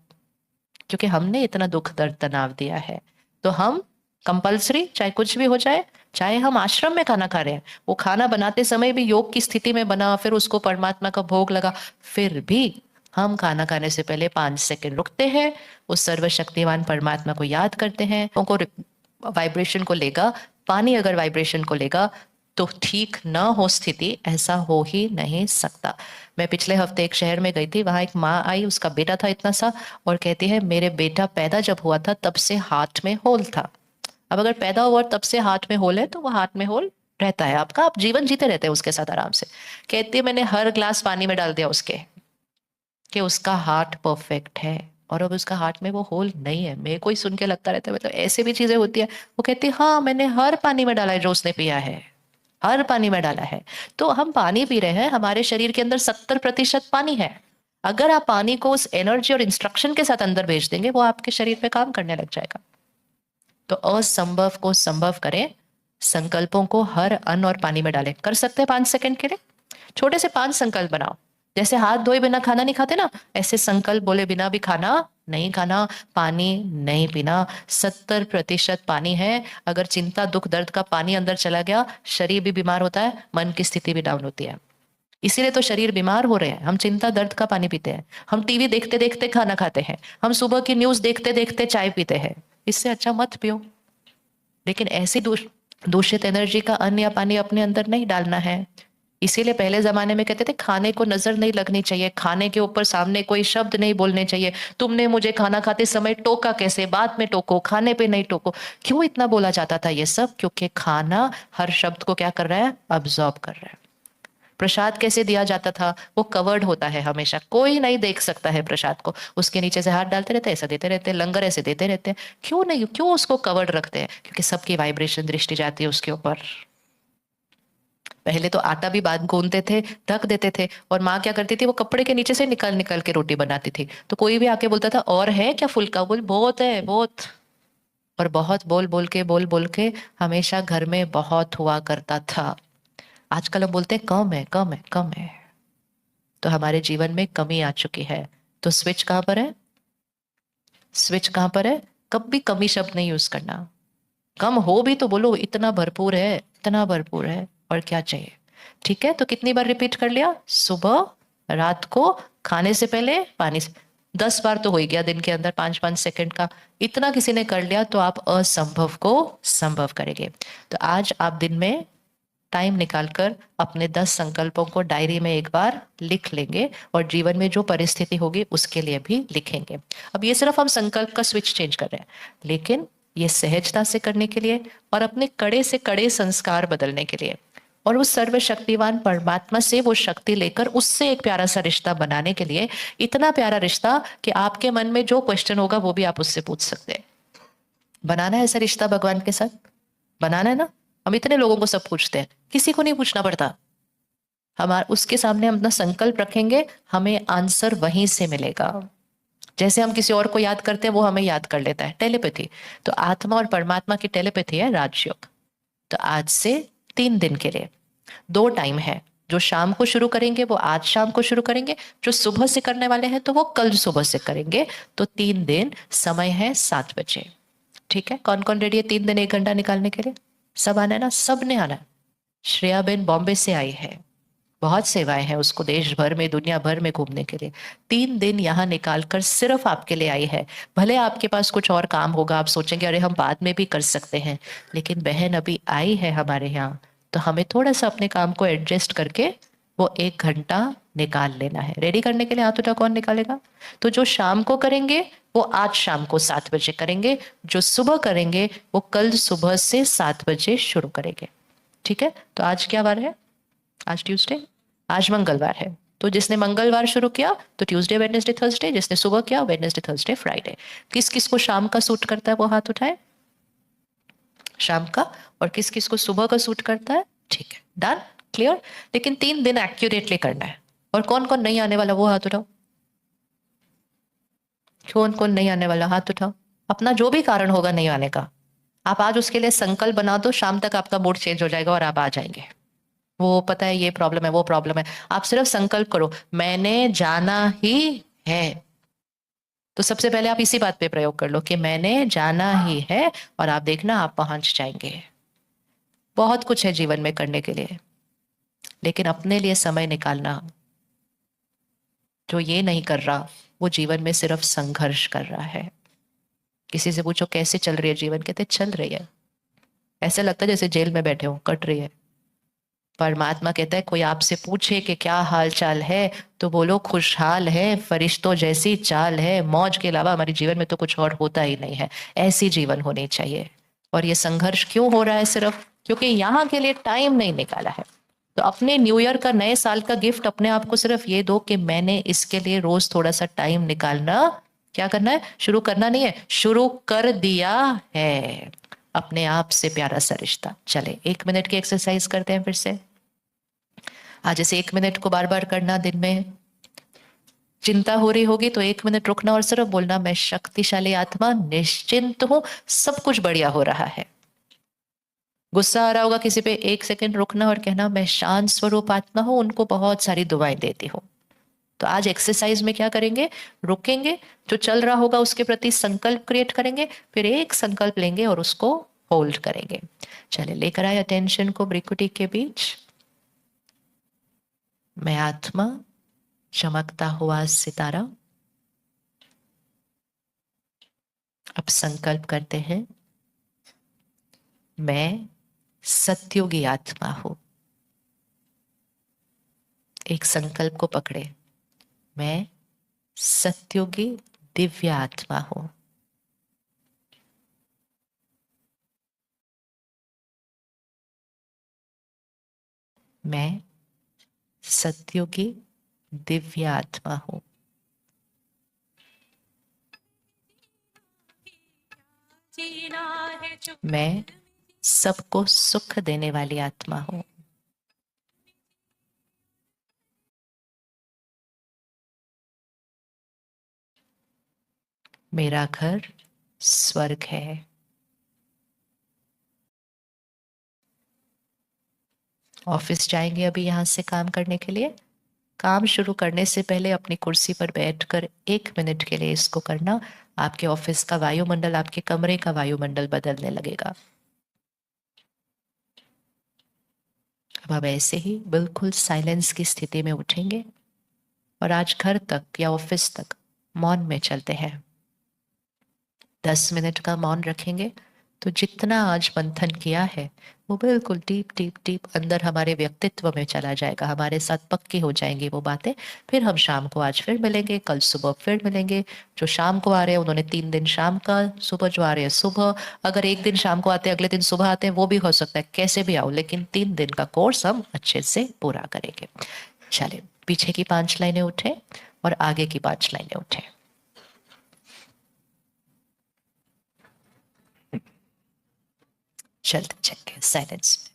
क्योंकि हमने इतना दुख दर्द तनाव दिया है। तो हम कंपल्सरी, चाहे कुछ भी हो जाए, चाहे हम आश्रम में खाना खा रहे हैं, वो खाना बनाते समय भी योग की स्थिति में बना, फिर उसको परमात्मा का भोग लगा, फिर भी हम खाना खाने से पहले 5 सेकंड रुकते हैं, उस सर्वशक्तिमान परमात्मा को याद करते हैं। उनको वाइब्रेशन को लेगा, पानी अगर वाइब्रेशन को लेगा तो ठीक न हो स्थिति, ऐसा हो ही नहीं सकता। मैं पिछले हफ्ते एक शहर में गई थी, वहां एक माँ आई, उसका बेटा था इतना सा, और कहती है मेरे बेटा पैदा जब हुआ था तब से हाथ में होल था। अब अगर पैदा हुआ तब से हाथ में होल है, तो वो हाथ में होल रहता है आपका, आप जीवन जीते रहते हैं उसके साथ आराम से। कहती है मैंने हर ग्लास पानी में डाल दिया उसके, कि उसका हार्ट परफेक्ट है, और अब उसका हार्ट में वो होल नहीं है। मेरे को ही सुन के लगता रहता है, मतलब ऐसे भी चीजें होती है। वो कहती है हाँ मैंने हर पानी में डाला है जो उसने पिया है, हर पानी में डाला है। तो हम पानी पी रहे हैं, हमारे शरीर के अंदर 70% पानी है। अगर आप पानी को उस एनर्जी और इंस्ट्रक्शन के साथ अंदर भेज देंगे, वो आपके शरीर पे काम करने लग जाएगा। तो असंभव को संभव करें, संकल्पों को हर अन्न और पानी में डालें। कर सकते हैं 5 सेकंड के लिए, छोटे से 5 संकल्प बनाओ। जैसे हाथ धोए बिना खाना नहीं खाते ना, ऐसे संकल्प बोले बिना भी खाना नहीं खाना, पानी नहीं पीना। 70% पानी है। अगर चिंता दुख दर्द का पानी अंदर चला गया, शरीर भी बीमार होता है, मन की स्थिति भी डाउन होती है। इसीलिए तो शरीर बीमार हो रहे हैं। हम चिंता दर्द का पानी पीते हैं, हम टीवी देखते देखते खाना खाते हैं, हम सुबह की न्यूज देखते देखते चाय पीते हैं। इससे अच्छा मत पियो। लेकिन ऐसी दूषित एनर्जी का अन्न या पानी अपने अंदर नहीं डालना है। इसीलिए पहले जमाने में कहते थे खाने को नजर नहीं लगनी चाहिए, खाने के ऊपर सामने कोई शब्द नहीं बोलने चाहिए। तुमने मुझे खाना खाते समय टोका कैसे? बाद में टोको, खाने पे नहीं टोको। क्यों इतना बोला जाता था ये सब? क्योंकि खाना हर शब्द को क्या कर रहा है? अब्सॉर्ब कर रहा है। प्रसाद कैसे दिया जाता था, वो कवर्ड होता है हमेशा, कोई नहीं देख सकता है प्रसाद को, उसके नीचे से हाथ डालते रहते हैं, ऐसा देते रहते हैं, लंगर ऐसे देते रहते हैं। क्यों नहीं, क्यों उसको कवर्ड रखते हैं? क्योंकि सबकी वाइब्रेशन दृष्टि जाती है उसके ऊपर। पहले तो आटा भी बाद गूंदते थे, ढक देते थे, और माँ क्या करती थी, वो कपड़े के नीचे से निकल निकल के रोटी बनाती थी। तो कोई भी आके बोलता था और है क्या फुल्का, बोल बहुत है बहुत। और बहुत बोल बोल के हमेशा घर में बहुत हुआ करता था। आजकल हम बोलते हैं कम है कम है कम है। तो हमारे जीवन में कमी आ चुकी है। तो स्विच कहाँ पर है? स्विच कहाँ पर है? कभी कमी शब्द नहीं यूज करना। कम हो भी तो बोलो इतना भरपूर है, इतना भरपूर है, और क्या चाहिए। ठीक है, तो कितनी बार रिपीट कर लिया? सुबह, रात को, खाने से पहले, पानी से। 10 बार तो हो ही गया दिन के अंदर, 5-5 सेकंड का। इतना किसी ने कर लिया तो आप असंभव को संभव करेंगे। तो आज आप दिन में टाइम निकालकर अपने 10 संकल्पों को डायरी में एक बार लिख लेंगे, और जीवन में जो परिस्थिति होगी उसके लिए भी लिखेंगे। अब ये सिर्फ हम संकल्प का स्विच चेंज कर रहे हैं, लेकिन ये सहजता से करने के लिए, और अपने कड़े से कड़े संस्कार बदलने के लिए, और उस सर्वशक्तिवान परमात्मा से वो शक्ति लेकर उससे एक प्यारा सा रिश्ता बनाने के लिए, इतना प्यारा रिश्ता कि आपके मन में जो क्वेश्चन होगा वो भी आप उससे पूछ सकते हैं। बनाना है ऐसा रिश्ता भगवान के साथ, बनाना है ना। हम इतने लोगों को सब पूछते हैं, किसी को नहीं पूछना पड़ता। हमारे उसके सामने हम अपना संकल्प रखेंगे, हमें आंसर वहीं से मिलेगा। जैसे हम किसी और को याद करते हैं, वो हमें याद कर लेता है, टेलीपैथी। तो आत्मा और परमात्मा की टेलीपैथी है राजयोग। तो आज से 3 दिन के लिए 2 टाइम है। जो शाम को शुरू करेंगे वो आज शाम को शुरू करेंगे, जो सुबह से करने वाले हैं तो वो कल सुबह से करेंगे। तो 3 दिन, समय है 7 बजे। ठीक है, कौन कौन रेडी है 3 दिन 1 घंटा निकालने के लिए? सब आना है ना, सब ने आना है। श्रेया बेन बॉम्बे से आई है, बहुत सेवाएं हैं उसको देश भर में दुनिया भर में घूमने के लिए। 3 दिन यहाँ निकाल कर सिर्फ आपके लिए आई है। भले आपके पास कुछ और काम होगा, आप सोचेंगे अरे हम बाद में भी कर सकते हैं, लेकिन बहन अभी आई है हमारे यहाँ, तो हमें थोड़ा सा अपने काम को एडजस्ट करके वो 1 घंटा निकाल लेना है। रेडी करने के लिए हाथ उठा, कौन निकालेगा? तो जो शाम को करेंगे वो आज शाम को 7 बजे करेंगे, जो सुबह करेंगे वो कल सुबह से 7 बजे शुरू करेंगे। ठीक है, तो आज क्या वार है? आज ट्यूसडे, आज मंगलवार है। तो जिसने मंगलवार शुरू किया तो ट्यूसडे वेडनेसडे थर्सडे, जिसने सुबह किया वेडनेसडे थर्सडे फ्राइडे। किस किस को शाम का सूट करता है वो हाथ उठाए, शाम का। और किस किस को सुबह का सूट करता है? ठीक है, डन, क्लियर। लेकिन 3 दिन एक्यूरेटली करना है। और कौन कौन नहीं आने वाला वो हाथ उठाओ, कौन कौन नहीं आने वाला हाथ उठाओ। अपना जो भी कारण होगा नहीं आने का, आप आज उसके लिए संकल्प बना दो, शाम तक आपका मूड चेंज हो जाएगा और आप आ जाएंगे। वो पता है ये प्रॉब्लम है वो प्रॉब्लम है, आप सिर्फ संकल्प करो मैंने जाना ही है। तो सबसे पहले आप इसी बात पे प्रयोग कर लो कि मैंने जाना ही है, और आप देखना आप पहुंच जाएंगे। बहुत कुछ है जीवन में करने के लिए, लेकिन अपने लिए समय निकालना, जो ये नहीं कर रहा वो जीवन में सिर्फ संघर्ष कर रहा है। किसी से पूछो कैसे चल रही है जीवन, कहते चल रही है। ऐसा लगता है जैसे जेल में बैठे हो, कट रही है। परमात्मा कहता है कोई आपसे पूछे कि क्या हाल चाल है तो बोलो खुशहाल है, फरिश्तों जैसी चाल है, मौज के अलावा हमारे जीवन में तो कुछ और होता ही नहीं है। ऐसी जीवन होनी चाहिए। और ये संघर्ष क्यों हो रहा है? सिर्फ क्योंकि यहाँ के लिए टाइम नहीं निकाला है। तो अपने न्यू ईयर का, नए साल का गिफ्ट अपने आप को सिर्फ ये दो कि मैंने इसके लिए रोज थोड़ा सा टाइम निकालना, क्या करना है, शुरू करना नहीं है, शुरू कर दिया है। अपने आप से प्यारा सा रिश्ता। चले 1 मिनट की एक्सरसाइज करते हैं फिर से। आज जैसे 1 मिनट को बार बार करना, दिन में चिंता हो रही होगी तो 1 मिनट रुकना और सिर्फ बोलना मैं शक्तिशाली आत्मा निश्चिंत हूं, सब कुछ बढ़िया हो रहा है। गुस्सा आ रहा होगा किसी पे, 1 सेकंड रुकना और कहना मैं शांत स्वरूप आत्मा हूं, उनको बहुत सारी दुआएं देती हूँ। तो आज एक्सरसाइज में क्या करेंगे, रुकेंगे, जो चल रहा होगा उसके प्रति संकल्प क्रिएट करेंगे, फिर एक संकल्प लेंगे और उसको होल्ड करेंगे। चले लेकर आए अटेंशन को भ्रिकुटी के बीच। मैं आत्मा, चमकता हुआ सितारा। अब संकल्प करते हैं मैं सत्युगी आत्मा हूं। एक संकल्प को पकड़े, मैं सत्युगी दिव्य आत्मा हूं। मैं सत्युग की दिव्य आत्मा हूं। मैं सबको सुख देने वाली आत्मा हूं। मेरा घर स्वर्ग है। ऑफिस जाएंगे अभी यहां से काम करने के लिए। काम शुरू करने से पहले अपनी कुर्सी पर बैठकर 1 मिनट के लिए इसको करना। आपके ऑफिस का वायुमंडल, आपके कमरे का वायुमंडल बदलने लगेगा। अब आप ऐसे ही बिल्कुल साइलेंस की स्थिति में उठेंगे और आज घर तक या ऑफिस तक मौन में चलते हैं। 10 मिनट का मौन रखेंगे तो जितना आज मंथन किया है वो बिल्कुल डीप डीप डीप अंदर हमारे व्यक्तित्व में चला जाएगा, हमारे साथ पक्की हो जाएंगी वो बातें। फिर हम शाम को आज फिर मिलेंगे, कल सुबह फिर मिलेंगे। जो शाम को आ रहे हैं उन्होंने 3 दिन शाम का, सुबह जो आ रहे हैं सुबह। अगर एक दिन शाम को आते हैं अगले दिन सुबह आते हैं वो भी हो सकता है, कैसे भी आओ, लेकिन 3 दिन का कोर्स हम अच्छे से पूरा करेंगे। चलिए पीछे की 5 लाइनें उठे और आगे की 5 लाइनें उठे। चलते चलते साइलेंस।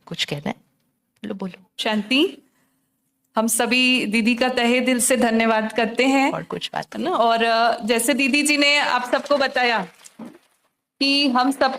कुछ कहना है? बोलो बोलो। शांति, हम सभी दीदी का तहे दिल से धन्यवाद करते हैं। और कुछ बात है ना। और जैसे दीदी जी ने आप सबको बताया कि हम सबको